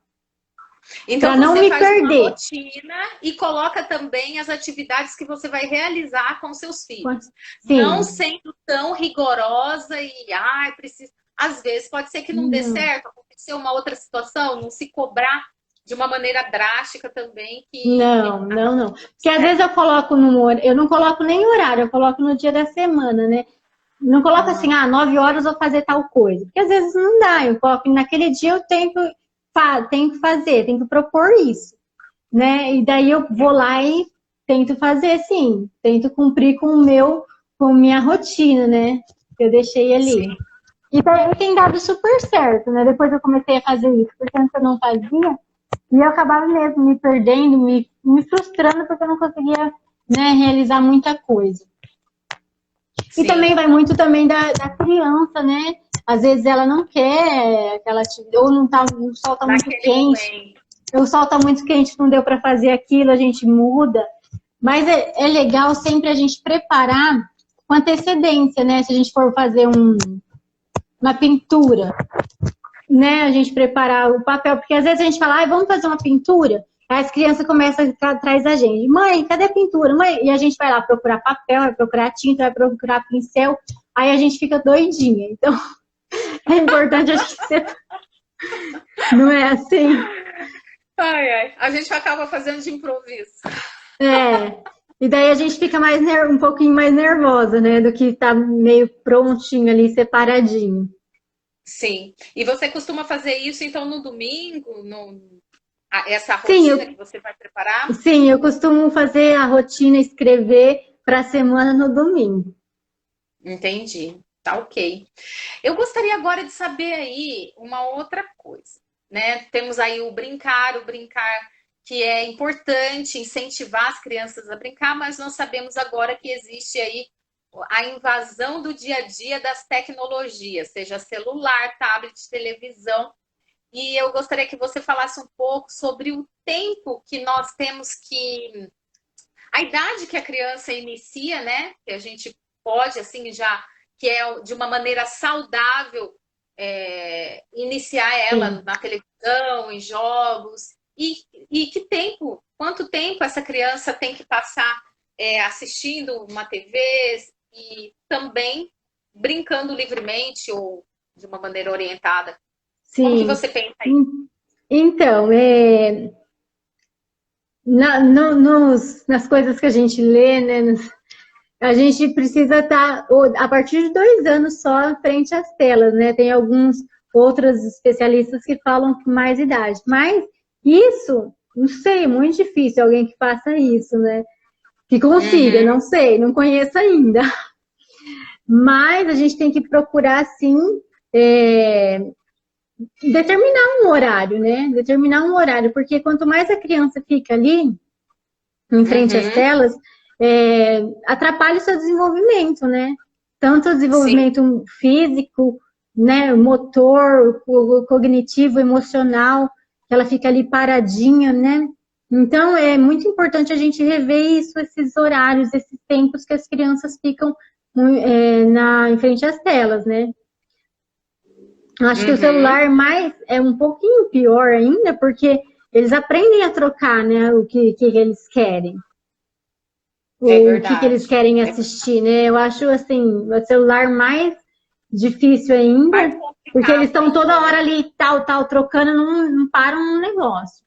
Então pra não me perder. Uma rotina e coloca também as atividades que você vai realizar com seus filhos. Sim. Não sendo tão rigorosa e preciso. Às vezes pode ser que não dê certo, aconteceu uma outra situação, não se cobrar de uma maneira drástica também. Não. Porque às vezes eu coloco eu não coloco nem horário, eu coloco no dia da semana, né? Não coloco assim, 9 horas eu vou fazer tal coisa. Porque às vezes não dá, eu coloco naquele dia eu tenho que fazer, tenho que propor isso, né? E daí eu vou lá e tento fazer, sim, tento cumprir com minha rotina, né? Que eu deixei ali. Sim. E daí tem dado super certo, né? Depois eu comecei a fazer isso, porque antes eu não fazia, e eu acabava mesmo me perdendo, me frustrando, porque eu não conseguia, né, realizar muita coisa. Sim. E também vai muito também da criança, né? Às vezes ela não quer aquela atividade, ou o sol tá muito quente. O sol tá muito quente, não deu para fazer aquilo, a gente muda. Mas é legal sempre a gente preparar com antecedência, né? Se a gente for fazer uma pintura, né? A gente preparar o papel, porque às vezes a gente fala, vamos fazer uma pintura. Aí as crianças começam a ficar atrás da gente. Mãe, cadê a pintura? Mãe? E a gente vai lá procurar papel, vai procurar tinta, vai procurar pincel. Aí a gente fica doidinha. Então, é importante a gente ser... Não é assim? A gente acaba fazendo de improviso. E daí a gente fica um pouquinho mais nervosa, né? Do que tá meio prontinho ali, separadinho. Sim. E você costuma fazer isso, então, no domingo? Essa rotina que você vai preparar? Sim, eu costumo fazer a rotina, escrever para a semana no domingo. Entendi. Tá ok. Eu gostaria agora de saber aí uma outra coisa, né? Temos aí o brincar que é importante incentivar as crianças a brincar, mas nós sabemos agora que existe aí a invasão do dia a dia das tecnologias, seja celular, tablet, televisão. E eu gostaria que você falasse um pouco sobre o tempo que nós temos que a idade que a criança inicia, né? Que a gente pode, assim, já, que é de uma maneira saudável, iniciar ela Sim. na televisão, em jogos, e que tempo, quanto tempo essa criança tem que passar assistindo uma TV e também brincando livremente ou de uma maneira orientada. Como que Sim. você pensa aí? Então, nas coisas que a gente lê, né, a gente precisa estar, a partir de 2 anos só, frente às telas, né? Tem alguns outros especialistas que falam com mais idade. Mas isso, não sei, é muito difícil alguém que faça isso, né? Que consiga, Uhum, não sei, não conheço ainda. Mas a gente tem que procurar, sim, é, determinar um horário, né? Determinar um horário, porque quanto mais a criança fica ali, em frente às uhum, telas, atrapalha o seu desenvolvimento, né? Tanto o sim. desenvolvimento físico, né, motor, cognitivo, emocional, que ela fica ali paradinha, né? Então, é muito importante a gente rever isso, esses horários, esses tempos que as crianças ficam em frente às telas, né? Acho que o Uhum, celular mais é um pouquinho pior ainda, porque eles aprendem a trocar, né, que eles querem. é O que eles verdade. querem É assistir, né? Eu acho assim, o celular mais difícil mais ainda, porque eles complicado estão toda ainda, né? hora ali, tal, trocando, não param um negócio.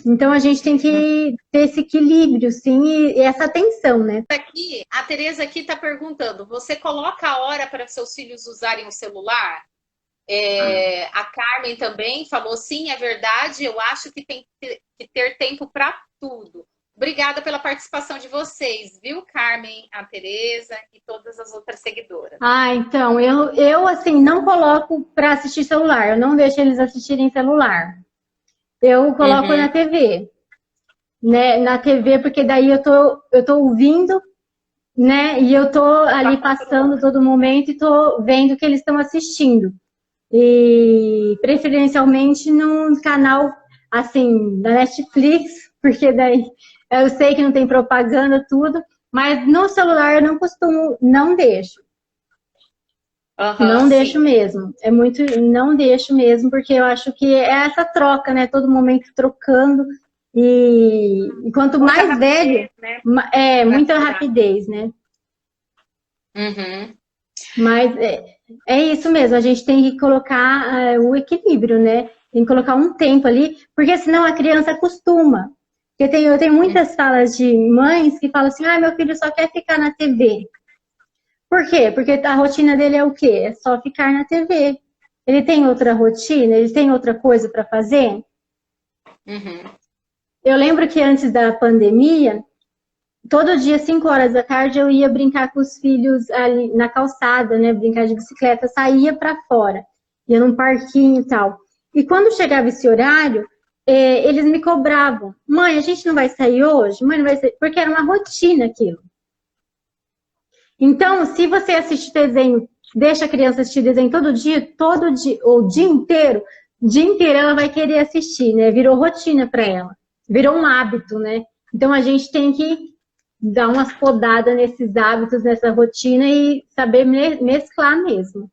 Então a gente tem que ter esse equilíbrio, sim, e essa atenção, né? Aqui, a Tereza aqui está perguntando: você coloca a hora para seus filhos usarem o celular? A Carmen também falou: sim, é verdade. Eu acho que tem que ter tempo para tudo. Obrigada pela participação de vocês, viu, Carmen, a Tereza e todas as outras seguidoras. Ah, então, eu assim, não coloco para assistir celular, eu não deixo eles assistirem celular. Eu coloco na Uhum. TV, né? Na TV, porque daí eu tô ouvindo, né? E eu tô ali passando todo momento e tô vendo o que eles estão assistindo. E preferencialmente num canal assim da Netflix, porque daí eu sei que não tem propaganda, tudo, mas no celular eu não costumo, não deixo. Aham, Não deixo sim. mesmo. É muito, não deixo mesmo, porque eu acho que é essa troca, né? Todo momento trocando. E quanto Muita mais velho, rapidez, né? é Para muita quebrar. rapidez, né? Uhum. Mas é isso mesmo, a gente tem que colocar o equilíbrio, né? Tem que colocar um tempo ali, porque senão a criança acostuma. Eu tenho muitas falas de mães que falam assim: ah, meu filho só quer ficar na TV. Por quê? Porque a rotina dele é o quê? É só ficar na TV. Ele tem outra rotina? Ele tem outra coisa para fazer? Uhum. Eu lembro que antes da pandemia, todo dia, 5 horas da tarde, eu ia brincar com os filhos ali na calçada, né? Brincar de bicicleta, saía para fora, ia num parquinho e tal. E quando chegava esse horário, eles me cobravam: mãe, a gente não vai sair hoje? Mãe, não vai sair. Porque era uma rotina aquilo. Então, se você assiste desenho, deixa a criança assistir desenho todo dia, ou o dia inteiro ela vai querer assistir, né? Virou rotina para ela, virou um hábito, né? Então a gente tem que dar umas podadas nesses hábitos, nessa rotina e saber mesclar mesmo.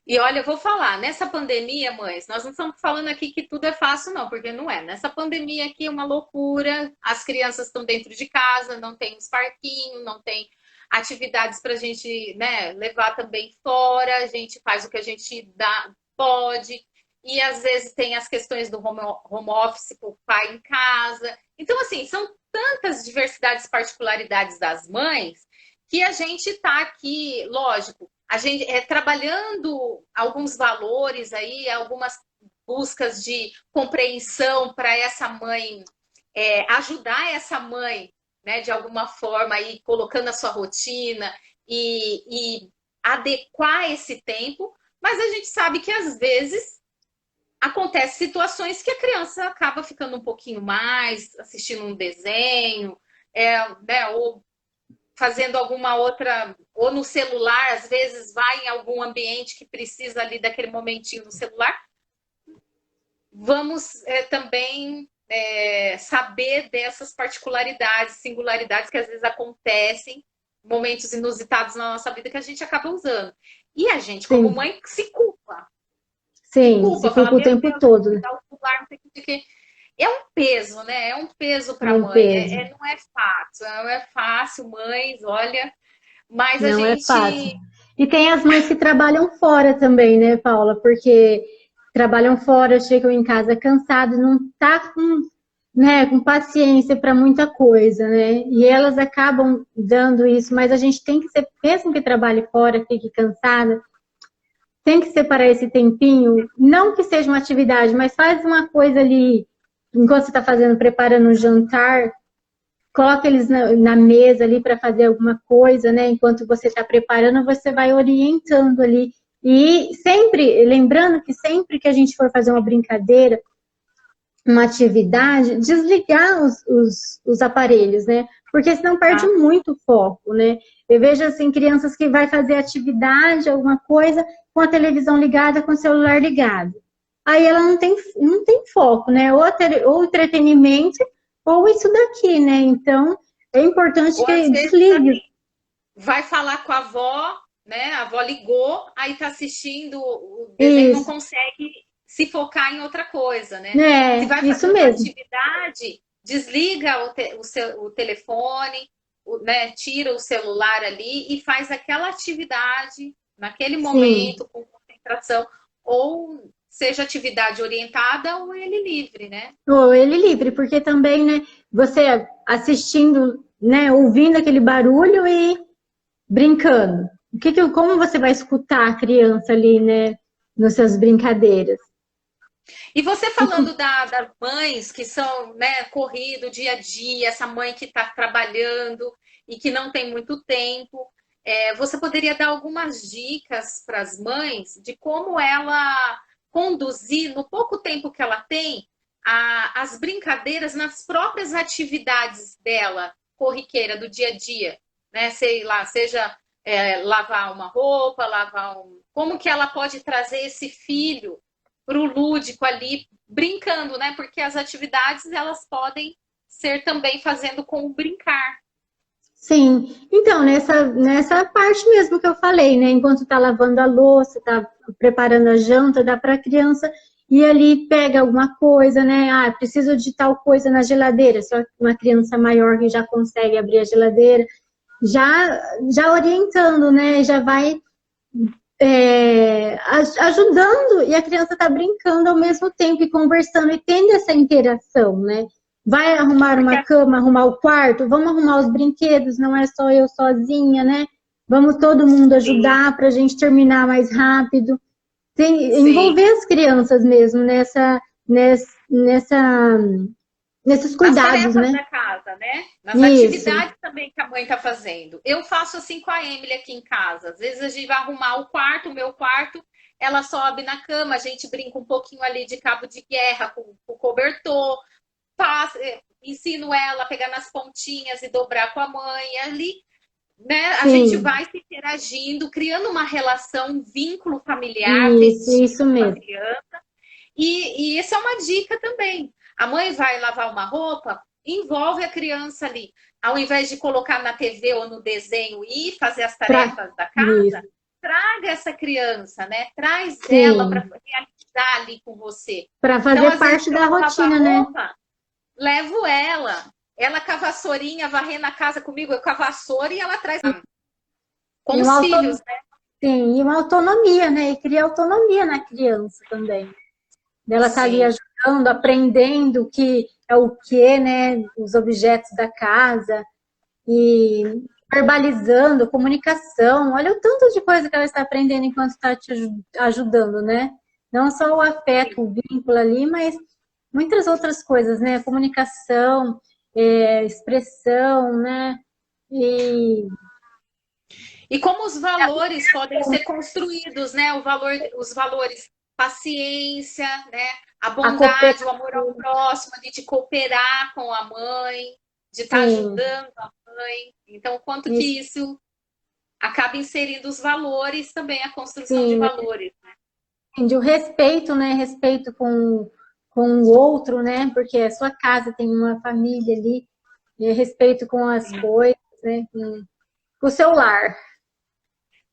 E olha, eu vou falar, nessa pandemia, mães, nós não estamos falando aqui que tudo é fácil, não, porque não é. Nessa pandemia aqui é uma loucura, as crianças estão dentro de casa, não tem os parquinhos, não tem atividades para a gente, né, levar também fora, a gente faz o que a gente pode, e às vezes tem as questões do home office para o pai em casa. Então, assim, são tantas diversidades, particularidades das mães, que a gente está aqui, lógico, a gente trabalhando alguns valores aí, algumas buscas de compreensão para essa mãe, ajudar essa mãe, né, de alguma forma, aí colocando a sua rotina e adequar esse tempo, mas a gente sabe que às vezes acontece situações que a criança acaba ficando um pouquinho mais, assistindo um desenho, né, ou fazendo alguma outra, ou no celular, às vezes vai em algum ambiente que precisa ali daquele momentinho no celular. Vamos também saber dessas particularidades, singularidades que às vezes acontecem, momentos inusitados na nossa vida que a gente acaba usando. E a gente, como Sim, mãe, se culpa. Se sim, se culpa, fala, culpa o meu tempo Deus, eu todo. vou dar o celular, não sei o que. É um peso, né? É um peso É para a um mãe. peso. Não é fácil, não é fácil, mães, olha. Mas a Não é fácil. gente. E tem as mães que trabalham fora também, né, Paula? Porque trabalham fora, chegam em casa cansadas, não tá com, né, com paciência para muita coisa, né? E elas acabam dando isso, mas a gente tem que ser, mesmo que trabalhe fora, fique cansada, tem que separar esse tempinho, não que seja uma atividade, mas faz uma coisa ali, enquanto você está fazendo, preparando um jantar, coloca eles na mesa ali para fazer alguma coisa, né? Enquanto você está preparando, você vai orientando ali. E sempre, lembrando que sempre que a gente for fazer uma brincadeira, uma atividade, desligar os aparelhos, né? Porque senão perde Ah, muito o foco, né? Eu vejo, assim, crianças que vai fazer atividade, alguma coisa, com a televisão ligada, com o celular ligado. Aí ela não tem foco, né? Ou entretenimento, ou isso daqui, né? Então, é importante ou às que vezes desligue. vai falar com a avó, né? A avó ligou, aí tá assistindo o desenho, não Isso, consegue se focar em outra coisa, né? Se né? vai fazer Isso uma mesmo. atividade, desliga o telefone, né? Tira o celular ali e faz aquela atividade naquele Sim. momento, com concentração, ou seja atividade orientada ou ele livre, né? Ou ele livre, porque também, né, você assistindo, né, ouvindo aquele barulho e brincando. Como você vai escutar a criança ali, né, nas suas brincadeiras? E você E com- falando das mães que são, né, corrido dia a dia, essa mãe que está trabalhando e que não tem muito tempo, você poderia dar algumas dicas para as mães de como ela conduzir, no pouco tempo que ela tem, as brincadeiras nas próprias atividades dela, corriqueira, do dia a dia, né? Sei lá, seja lavar uma roupa, como que ela pode trazer esse filho para o lúdico ali, brincando, né? Porque as atividades elas podem ser também fazendo com o brincar. Sim, então, nessa parte mesmo que eu falei, né, enquanto tá lavando a louça, tá preparando a janta, dá para a criança ir ali, pega alguma coisa, né, preciso de tal coisa na geladeira, só que uma criança maior que já consegue abrir a geladeira, já orientando, né, já vai ajudando e a criança está brincando ao mesmo tempo e conversando e tendo essa interação, né? Vai arrumar Porque uma cama, arrumar o quarto, vamos arrumar os brinquedos, não é só eu sozinha, né? Vamos todo mundo assim, ajudar para a gente terminar mais rápido. sim, Envolver as crianças mesmo nessa, nesses nas cuidados, tarefas né? da casa, né? Nas Isso, atividades também que a mãe está fazendo. Eu faço assim com a Emily aqui em casa. Às vezes a gente vai arrumar o quarto, o meu quarto, ela sobe na cama, a gente brinca um pouquinho ali de cabo de guerra com o cobertor, ensino ela a pegar nas pontinhas e dobrar com a mãe. Ali, né, a gente sim, vai se interagindo, criando uma relação, um vínculo familiar afetivo isso com a mesmo. criança. E essa é uma dica também. A mãe vai lavar uma roupa, envolve a criança ali. Ao invés de colocar na TV ou no desenho e fazer as Pra, tarefas da casa, isso, traga essa criança, né? Traz ela para sim, realizar ali com você. para Então, fazer às vezes, parte eu da vou lavar rotina, né? roupa, levo ela. Ela com a vassourinha, varrendo a casa comigo, eu com a vassoura e ela traz com E os uma, filhos, né? sim, e uma autonomia, né? E cria autonomia na criança também. Ela tá ali Sim. ajudando, aprendendo o que é o que, né? Os objetos da casa e verbalizando, comunicação. Olha o tanto de coisa que ela está aprendendo enquanto está te ajudando, né? Não só o afeto, o vínculo ali, mas muitas outras coisas, né? Comunicação. expressão, né? E E como os valores podem ser construídos, né? Os valores paciência, né? A a bondade, o amor ao cooperação, próximo, de cooperar com a mãe, de estar sim, ajudando a mãe. Então, quanto que isso, isso acaba inserindo os valores também, a construção de sim, valores. de o respeito, né? Respeito com o outro, né? Porque a sua casa tem uma família ali, e respeito com as coisas, né? Com o seu lar,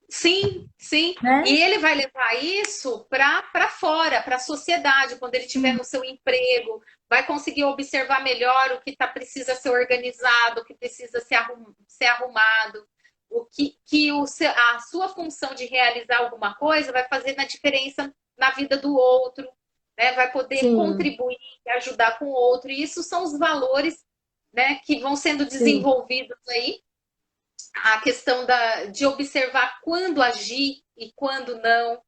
Sim, sim. né? E ele vai levar isso para fora, para a sociedade, quando ele estiver no seu emprego, vai conseguir observar melhor o que precisa ser organizado, o que precisa ser arrumado, a sua função de realizar alguma coisa vai fazer na diferença na vida do outro, né? Vai poder Sim, contribuir, ajudar com o outro. E isso são os valores, né, que vão sendo sim, desenvolvidos aí, a questão de observar quando agir e quando não,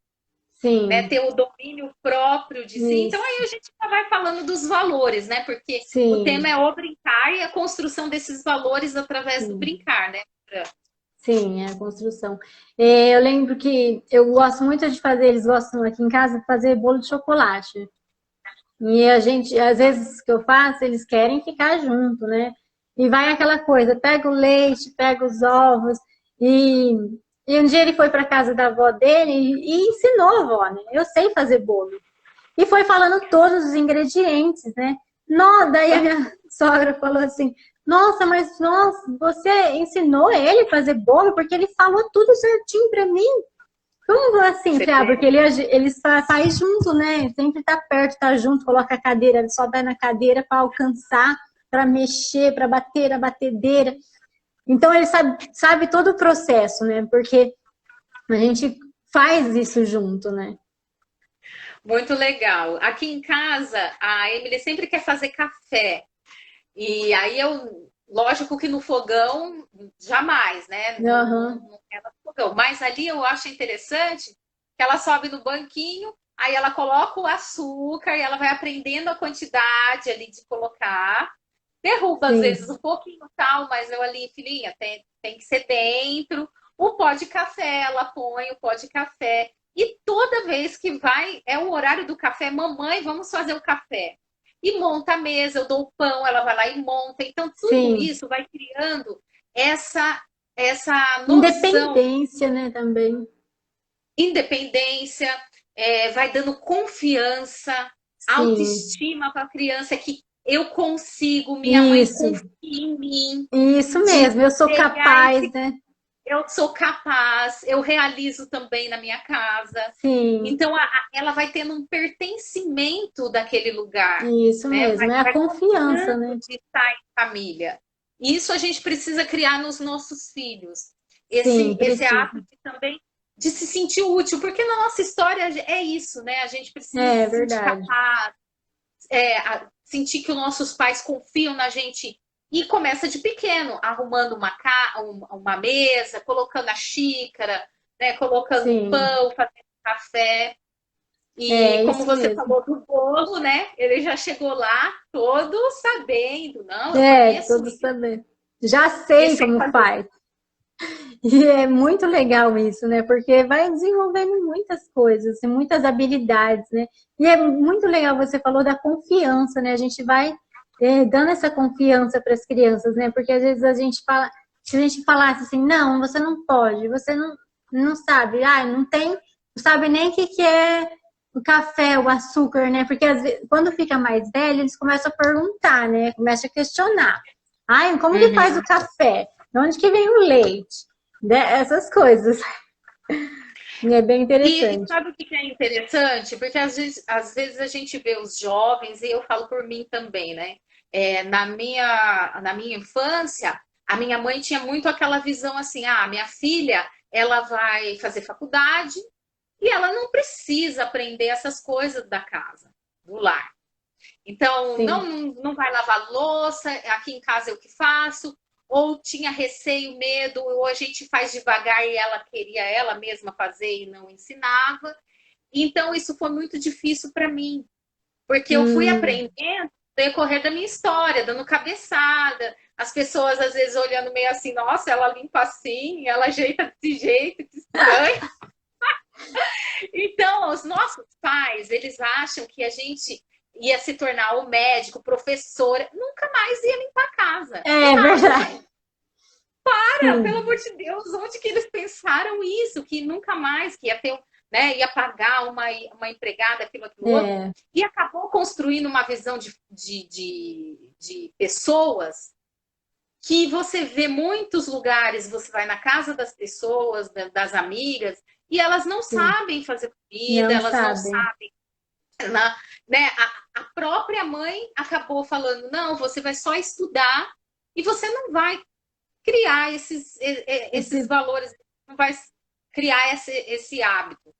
né? sim, Ter o domínio próprio de si. Então aí isso, a gente já vai falando dos valores, né? Porque o tema sim, é o brincar e a construção desses valores através do sim. brincar, né? Sim, é a construção. Eu lembro que eu gosto muito de fazer, eles gostam aqui em casa de fazer bolo de chocolate. E a gente, às vezes que eu faço, eles querem ficar junto, né? E vai aquela coisa, pega o leite, pega os ovos. E, e um dia ele foi para casa da avó dele e ensinou a avó, né? Eu sei fazer bolo. E foi falando todos os ingredientes, né? Daí a minha sogra falou assim: Nossa, mas nossa, você ensinou ele a fazer bolo porque ele falou tudo certinho para mim. Como assim? Você Falei, vê? porque ele faz junto, né? Sempre tá perto, tá junto, coloca a cadeira, ele só vai na cadeira para alcançar, para mexer, para bater a batedeira. Então ele sabe todo o processo, né? Porque a gente faz isso junto, né? Muito legal. Aqui em casa, a Emily sempre quer fazer café. E aí lógico que no fogão, jamais, né? Aham, Não é no fogão. Mas ali eu acho interessante que ela sobe no banquinho, aí ela coloca o açúcar e ela vai aprendendo a quantidade ali de colocar. Derruba às vezes sim, um pouquinho tal, mas eu ali, filhinha, tem que ser dentro. O pó de café, ela põe o pó de café. E toda vez que vai, é o horário do café, mamãe, vamos fazer o café. E monta a mesa, eu dou o pão, ela vai lá e monta. Então, tudo sim. isso vai criando essa, essa noção, Independência, né, também. independência, vai dando confiança, Sim, autoestima para a criança que eu consigo, minha mãe isso, confia em mim, isso de mesmo, eu sou pegar capaz, esse, né? eu sou capaz, eu realizo também na minha casa. Sim, Então, ela vai tendo um pertencimento daquele lugar, isso né? mesmo, é a Vai confiança, gostando né? de estar em família. Isso a gente precisa criar nos nossos filhos. Sim, Esse precisa. ato de também de se sentir útil, porque na nossa história é isso, né? A gente precisa É se sentir verdade. capaz, sentir que os nossos pais confiam na gente. E começa de pequeno, arrumando uma mesa, colocando a xícara, né? Colocando o Sim, pão, fazendo café. E é como isso você mesmo. falou do bolo, né? Ele já chegou lá todo sabendo. Não, eu É, conheço todos isso. saber. Já E sei sei como fazer. faz. E é muito legal isso, né? Porque vai desenvolvendo muitas coisas, e muitas habilidades, né? E é muito legal, você falou da confiança, né? A gente vai dando essa confiança para as crianças, né? Porque às vezes a gente fala, se a gente falasse assim, não, você não pode, você não sabe, não tem, não sabe nem o que, que é o café, o açúcar, né? Porque às vezes, quando fica mais velho, eles começam a perguntar, né? Começam a questionar. Ai, como que faz o Uhum. café? De onde que vem o leite? Essas coisas. E é bem E interessante. sabe o que é interessante? Porque às vezes a gente vê os jovens, e eu falo por mim também, né? Na minha infância, a minha mãe tinha muito aquela visão assim: minha filha, ela vai fazer faculdade e ela não precisa aprender essas coisas da casa, do lar. Então, Sim, não vai lavar louça, aqui em casa eu que faço, ou tinha receio, medo, ou a gente faz devagar e ela queria ela mesma fazer e não ensinava. Então, isso foi muito difícil para mim, porque eu fui hum, aprendendo decorrer da minha história, dando cabeçada, as pessoas às vezes olhando meio assim, nossa, ela limpa assim, ela ajeita desse jeito, que estranho. Então, os nossos pais, eles acham que a gente ia se tornar o médico, professora, nunca mais ia limpar a casa. É verdade. Cara, pelo Sim, amor de Deus, onde que eles pensaram isso? Que nunca mais que ia ter, né, ia pagar uma empregada, aquilo outro. é, E acabou construindo uma visão de pessoas que você vê muitos lugares, você vai na casa das pessoas, das amigas, e elas não sim. sabem fazer comida, Não elas não sabem. sabem, né? A própria mãe acabou falando, não, você vai só estudar e você não vai criar esses Esse, valores, não vai criar esse hábito,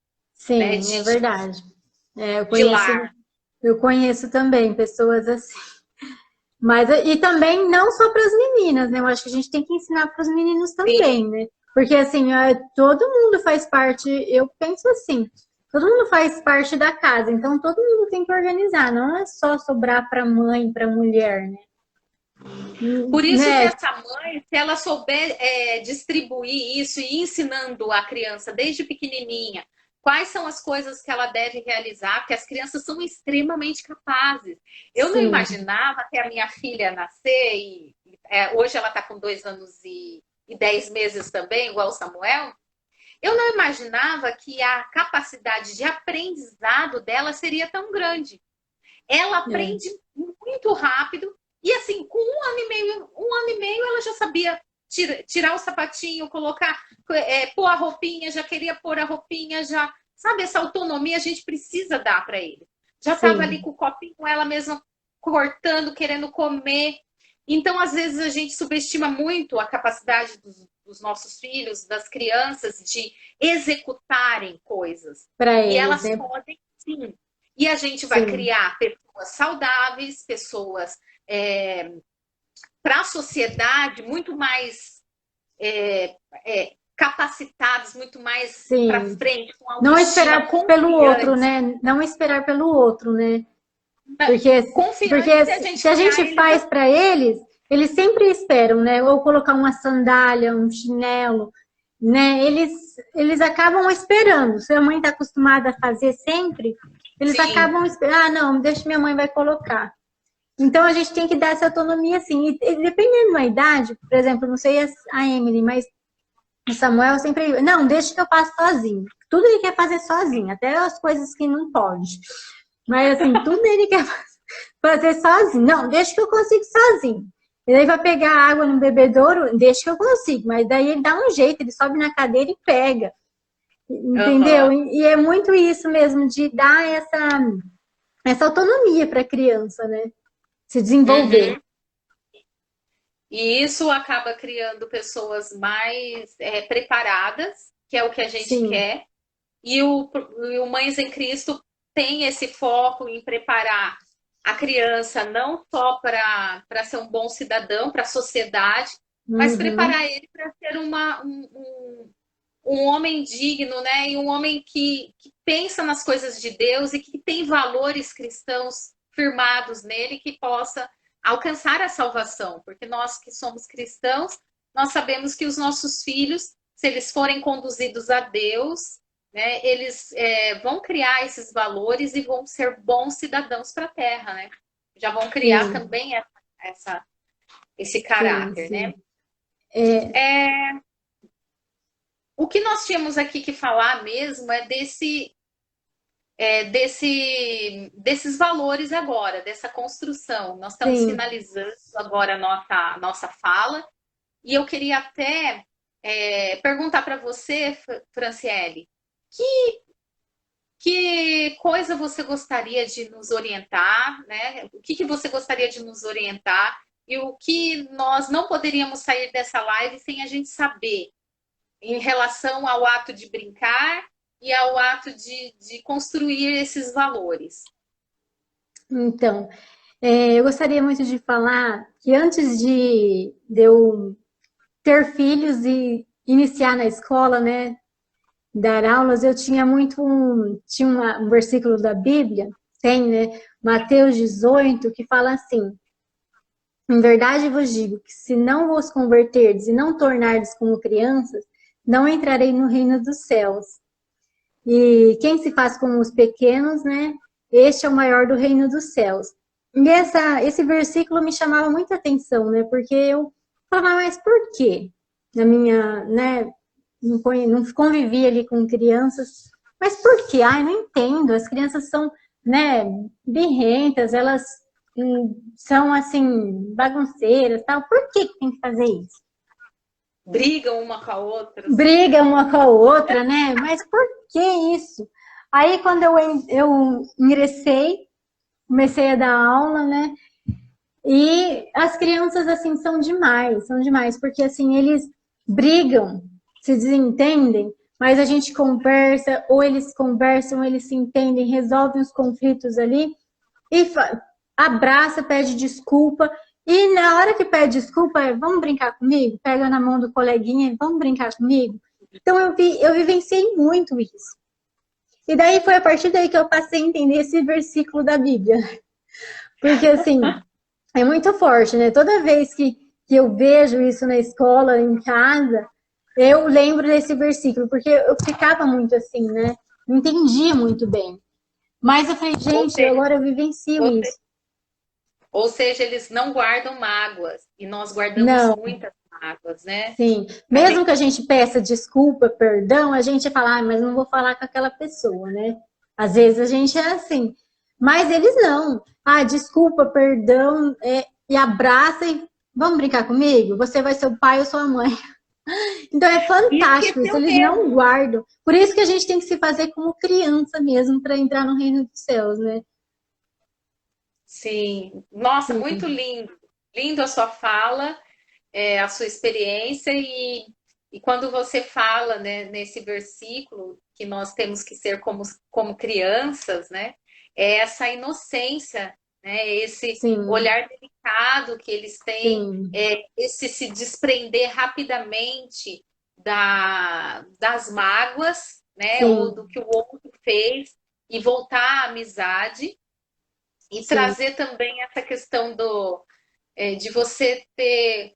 né, sim, é verdade. É, de lar. eu conheço também pessoas assim. Mas, e também não só para as meninas, né? Eu acho que a gente tem que ensinar para os meninos Sim. também, né? Porque, assim, todo mundo faz parte, eu penso assim, todo mundo faz parte da casa, então todo mundo tem que organizar, não é só sobrar para mãe, para mulher, né? Por isso que Né? essa mãe, se ela souber distribuir isso e ir ensinando a criança desde pequenininha quais são as coisas que ela deve realizar, porque as crianças são extremamente capazes. Eu não Sim, imaginava até a minha filha nascer, hoje ela está com 2 anos e 10 meses também, igual o Samuel. Eu não imaginava que a capacidade de aprendizado dela seria tão grande. Ela é, aprende muito rápido e assim, com 1 ano e meio ela já sabia tirar o sapatinho, colocar, pôr a roupinha, já queria pôr a roupinha, já sabe, essa autonomia a gente precisa dar para ele. Já estava ali sim, com o copinho, ela mesma cortando, querendo comer. Então, às vezes, a gente subestima muito a capacidade dos nossos filhos, das crianças, de executarem coisas. para E eles, elas né? podem sim. E a gente vai Sim, criar pessoas saudáveis, pessoas para a sociedade muito mais capacitadas, muito mais para sim. frente, com Não autoestima, esperar pelo outro, confiantes. né? Não esperar pelo outro, né? Porque, Confiantes porque se a se gente a criar gente eles faz assim. para eles sempre esperam, né? Ou colocar uma sandália, um chinelo, né? Eles acabam esperando. Se a mãe está acostumada a fazer sempre, eles Sim, acabam esperando. Ah, não, deixa minha mãe vai colocar. Então a gente tem que dar essa autonomia assim. E dependendo da idade, por exemplo, não sei a Emily, mas o Samuel sempre. Não, deixa que eu faço sozinho. Tudo ele quer fazer sozinho, até as coisas que não pode. Mas assim, tudo ele quer fazer sozinho. Não, deixa que eu consigo sozinho. Ele vai pegar água no bebedouro, deixa que eu consigo. Mas daí ele dá um jeito, ele sobe na cadeira e pega. Entendeu? uhum, E é muito isso mesmo, de dar essa autonomia para a criança, né? Se desenvolver. uhum. E isso acaba criando pessoas mais preparadas, que é o que a gente Sim, quer. E o Mães em Cristo tem esse foco em preparar a criança não só para ser um bom cidadão, para a sociedade, mas uhum, preparar ele para ser um homem digno, né? E um homem que pensa nas coisas de Deus e que tem valores cristãos firmados nele, que possa alcançar a salvação. Porque nós que somos cristãos, nós sabemos que os nossos filhos, se eles forem conduzidos a Deus, né, eles vão criar esses valores e vão ser bons cidadãos para a terra, né? Já vão criar sim, também esse sim, caráter, né? sim. É, O que nós tínhamos aqui que falar mesmo é desses valores agora, dessa construção. Nós estamos sim. finalizando agora a nossa fala e eu queria até perguntar para você, Franciele, que coisa você gostaria de nos orientar, né? O que você gostaria de nos orientar e o que nós não poderíamos sair dessa live sem a gente saber em relação ao ato de brincar e ao ato de construir esses valores. Então, eu gostaria muito de falar que antes de eu ter filhos e iniciar na escola, né, dar aulas, eu tinha um versículo da Bíblia, tem, né? Mateus 18, que fala assim: em verdade vos digo que se não vos converterdes e não tornardes como crianças, não entrarei no reino dos céus. E quem se faz como os pequenos, né? Este é o maior do reino dos céus. E esse versículo me chamava muita atenção, né? Porque eu falava, mas por quê? Na minha, né? Não convivi ali com crianças. Mas por quê? Ai, não entendo. As crianças são, né, birrentas, elas são, assim, bagunceiras, tal. Por que tem que fazer isso? Brigam uma com a outra. Briga uma com a outra, né? Mas por que isso? Aí, quando eu ingressei, comecei a dar aula, né? E as crianças, assim, são demais, porque, assim, eles brigam, se desentendem, mas a gente conversa, ou eles se entendem, resolvem os conflitos ali, e abraça, pede desculpa, e na hora que pede desculpa, vamos brincar comigo? Pega na mão do coleguinha e vamos brincar comigo? Então eu vivenciei muito isso. E daí foi a partir daí que eu passei a entender esse versículo da Bíblia. Porque assim, é muito forte, né? Toda vez que eu vejo isso na escola, em casa, eu lembro desse versículo, porque eu ficava muito assim, né? Não entendia muito bem. Mas eu falei, gente, agora eu vivencio isso. Ou seja, eles não guardam mágoas. E nós guardamos Não. muitas mágoas, né? Sim. Mesmo que a gente peça desculpa, perdão, a gente fala, mas não vou falar com aquela pessoa, né? Às vezes a gente é assim. Mas eles não. Desculpa, perdão, e abraça e vamos brincar comigo? Você vai ser o pai ou sua mãe. Então é fantástico isso, eles não guardam. Por isso que a gente tem que se fazer como criança mesmo para entrar no reino dos céus, né? Sim. Nossa, sim. Muito lindo. Lindo a sua fala, a sua experiência e quando você fala, né, nesse versículo que nós temos que ser como crianças, né? É essa inocência, né? Esse sim. Olhar delicado que eles têm, esse se desprender rapidamente das mágoas, né? Sim. Ou do que o outro fez e voltar à amizade. E sim. Trazer também essa questão de você ter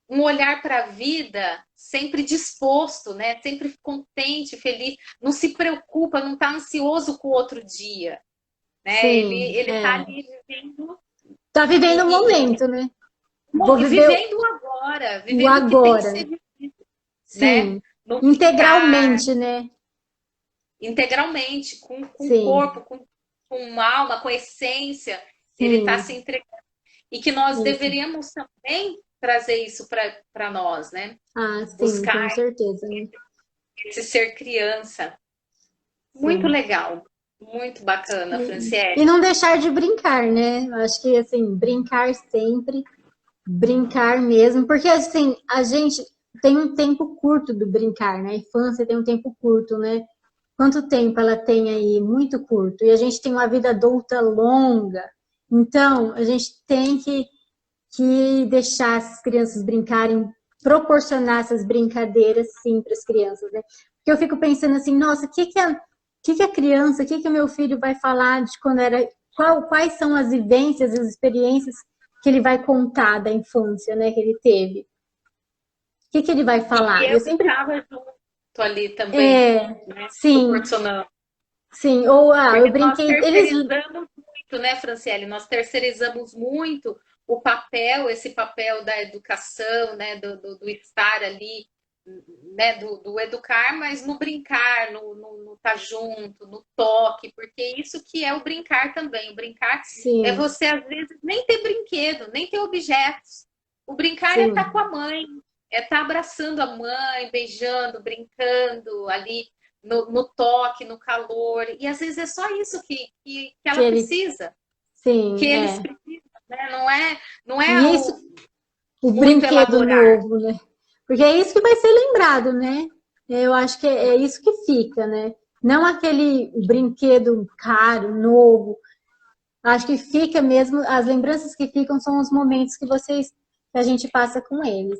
um olhar para a vida sempre disposto, né? Sempre contente, feliz, não se preocupa, não está ansioso com o outro dia, né? Sim, ele está ali vivendo. Está vivendo o momento, né? Vivendo agora, vivendo o agora. Que tem que ser vivido. Sim. Né? Integralmente, né? Integralmente, com o corpo, com alma, com essência, ele está se entregando. E que nós deveríamos também trazer isso para nós, né? Sim, buscar com certeza. Esse ser criança. Muito legal, muito bacana, Franciele. E não deixar de brincar, né? Eu acho que, assim, brincar sempre, brincar mesmo, porque, assim, a gente tem um tempo curto do brincar, né? A infância tem um tempo curto, né? Quanto tempo ela tem aí? Muito curto. E a gente tem uma vida adulta longa. Então, a gente tem que deixar as crianças brincarem, proporcionar essas brincadeiras, sim, para as crianças, né? Porque eu fico pensando assim, nossa, o que a criança, o que o meu filho vai falar de quando era... Quais são as vivências, as experiências que ele vai contar da infância, né, que ele teve? O que ele vai falar? E eu sempre estava junto ali também, né? Sim. Proporcionando. Sim, ou eu brinquei... Nós terceirizamos muito, né, Franciele? Nós terceirizamos muito esse papel da educação, né, do estar ali, né, do educar, mas no brincar, no estar junto, no toque, porque isso que é o brincar também. O brincar é você, às vezes, nem ter brinquedo, nem ter objetos. O brincar é estar com a mãe, é estar abraçando a mãe, beijando, brincando ali no toque, no calor. E às vezes é só isso que ela precisa. Sim, que eles precisam, né? Não é isso, o brinquedo novo, né? Porque é isso que vai ser lembrado, né? Eu acho que é isso que fica, né? Não aquele brinquedo caro, novo. Acho que fica mesmo, as lembranças que ficam são os momentos que a gente passa com eles.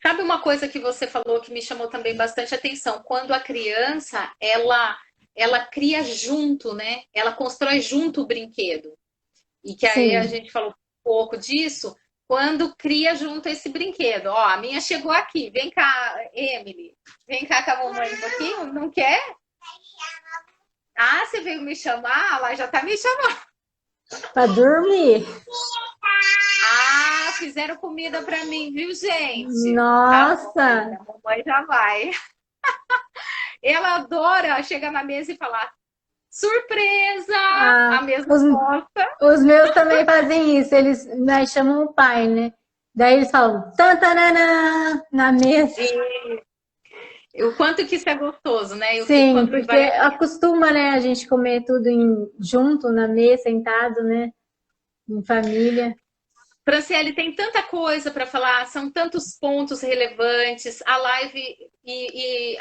Sabe uma coisa que você falou que me chamou também bastante atenção? Quando a criança, ela ela cria junto, né? Ela constrói junto o brinquedo. E que aí a Sim. gente falou um pouco disso, quando cria junto esse brinquedo. Ó, a minha chegou aqui. Vem cá, Emily. Vem cá com a mamãe um pouquinho. Não quer? Ah, você veio me chamar? Ela já tá me chamando. Para dormir. Ah, fizeram comida para mim, viu, gente? Tá bom, Nossa! a mamãe já vai. Ela adora chegar na mesa e falar surpresa! A Ah, mesa gosta. os meus também fazem isso. Eles, né, chamam o pai, né? Daí eles falam tantanana na mesa. E o quanto que isso é gostoso, né? E o que, Sim, quanto que porque vale a pena. acostuma, né, a gente comer tudo junto na mesa, sentado, né, em família. Franciele, tem tanta coisa para falar, são tantos pontos relevantes. A live e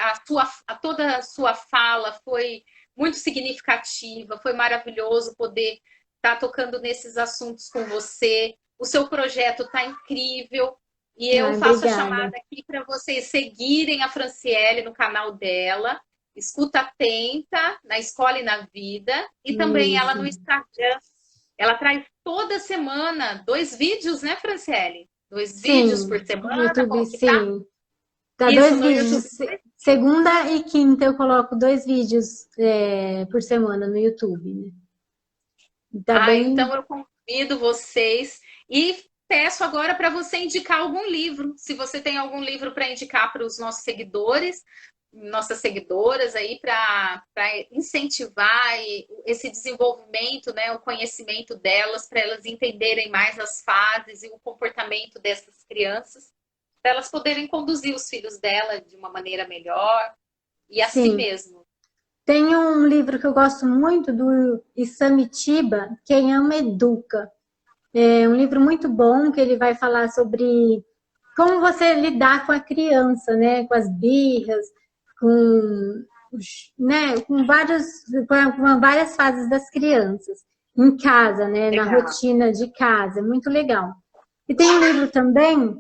toda a sua fala foi muito significativa, foi maravilhoso poder estar tocando nesses assuntos com você. O seu projeto está incrível. E eu Ai, faço a obrigada. chamada aqui para vocês seguirem a Franciele no canal dela. Escuta Atenta, na Escola e na Vida. E também ela Isso. no Instagram. Ela traz toda semana 2 vídeos, né, Franciele? 2 vídeos por Sim, no semana, YouTube, como que tá? sim. Dá Isso, dois no vídeos. YouTube. Segunda e quinta eu coloco 2 vídeos por semana no YouTube, né? Tá Ah, bem. então eu convido vocês e peço agora para você indicar algum livro. Se você tem algum livro para indicar para os nossos seguidores, nossas seguidoras aí, para incentivar esse desenvolvimento, né, o conhecimento delas, para elas entenderem mais as fases e o comportamento dessas crianças, para elas poderem conduzir os filhos dela de uma maneira melhor e assim Sim. mesmo. Tem um livro que eu gosto muito do Isamitiba, Quem Ama Educa. É um livro muito bom que ele vai falar sobre como você lidar com a criança, né? Com as birras, com, né? Com várias fases das crianças em casa, né? Na Legal. rotina de casa. É muito legal. E tem um livro também,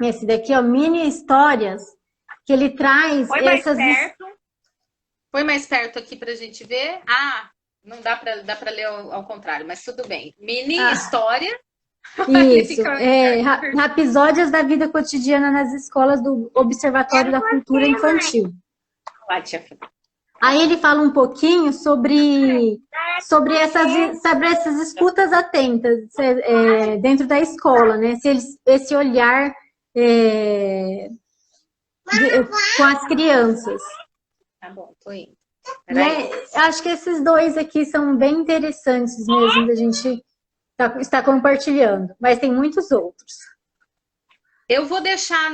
esse daqui, ó, Mini Histórias, que ele traz Põe mais essas. perto. Põe mais perto aqui para a gente ver. Ah, não dá para ler ao contrário, mas tudo bem. Mini Ah, história. Ele isso, fica mais perto. Episódios da vida cotidiana nas escolas do Observatório da Cultura Infantil. Lá, tia Fran. Aí ele fala um pouquinho sobre essas escutas atentas dentro da escola, né? Esse olhar é, com as crianças. Tá bom, tô indo. E Peraí. acho que esses dois aqui são bem interessantes mesmo da gente estar compartilhando, mas tem muitos outros. Eu vou deixar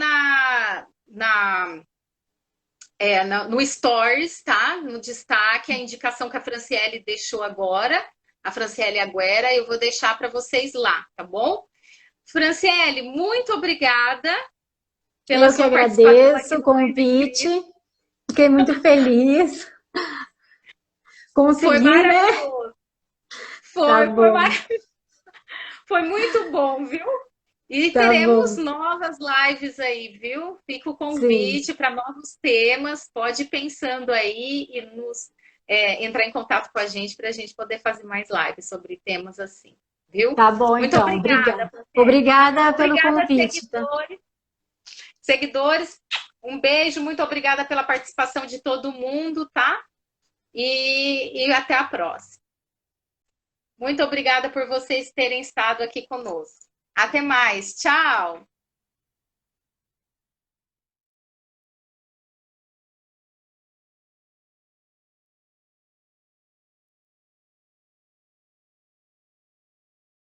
no Stories, tá? No destaque, a indicação que a Franciele deixou agora, a Franciele Agüera, eu vou deixar para vocês lá, tá bom? Franciele, muito obrigada pela Eu que sua participação agradeço aqui o no Live convite, Incrível. fiquei muito feliz. Foi Consegui, né? maravilhoso. Tá Foi bom, maravilhoso. Foi muito bom, viu? E tá teremos bom. novas lives aí, viu? Fica o Sim, convite para novos temas. Pode ir pensando aí e entrar em contato com a gente para a gente poder fazer mais lives sobre temas assim, viu? tá bom Muito então. obrigada, Franciele. Obrigada pelo Obrigada, convite, tá? seguidores. Seguidores, um beijo, muito obrigada pela participação de todo mundo, tá? E até a próxima. Muito obrigada por vocês terem estado aqui conosco. Até mais. Tchau.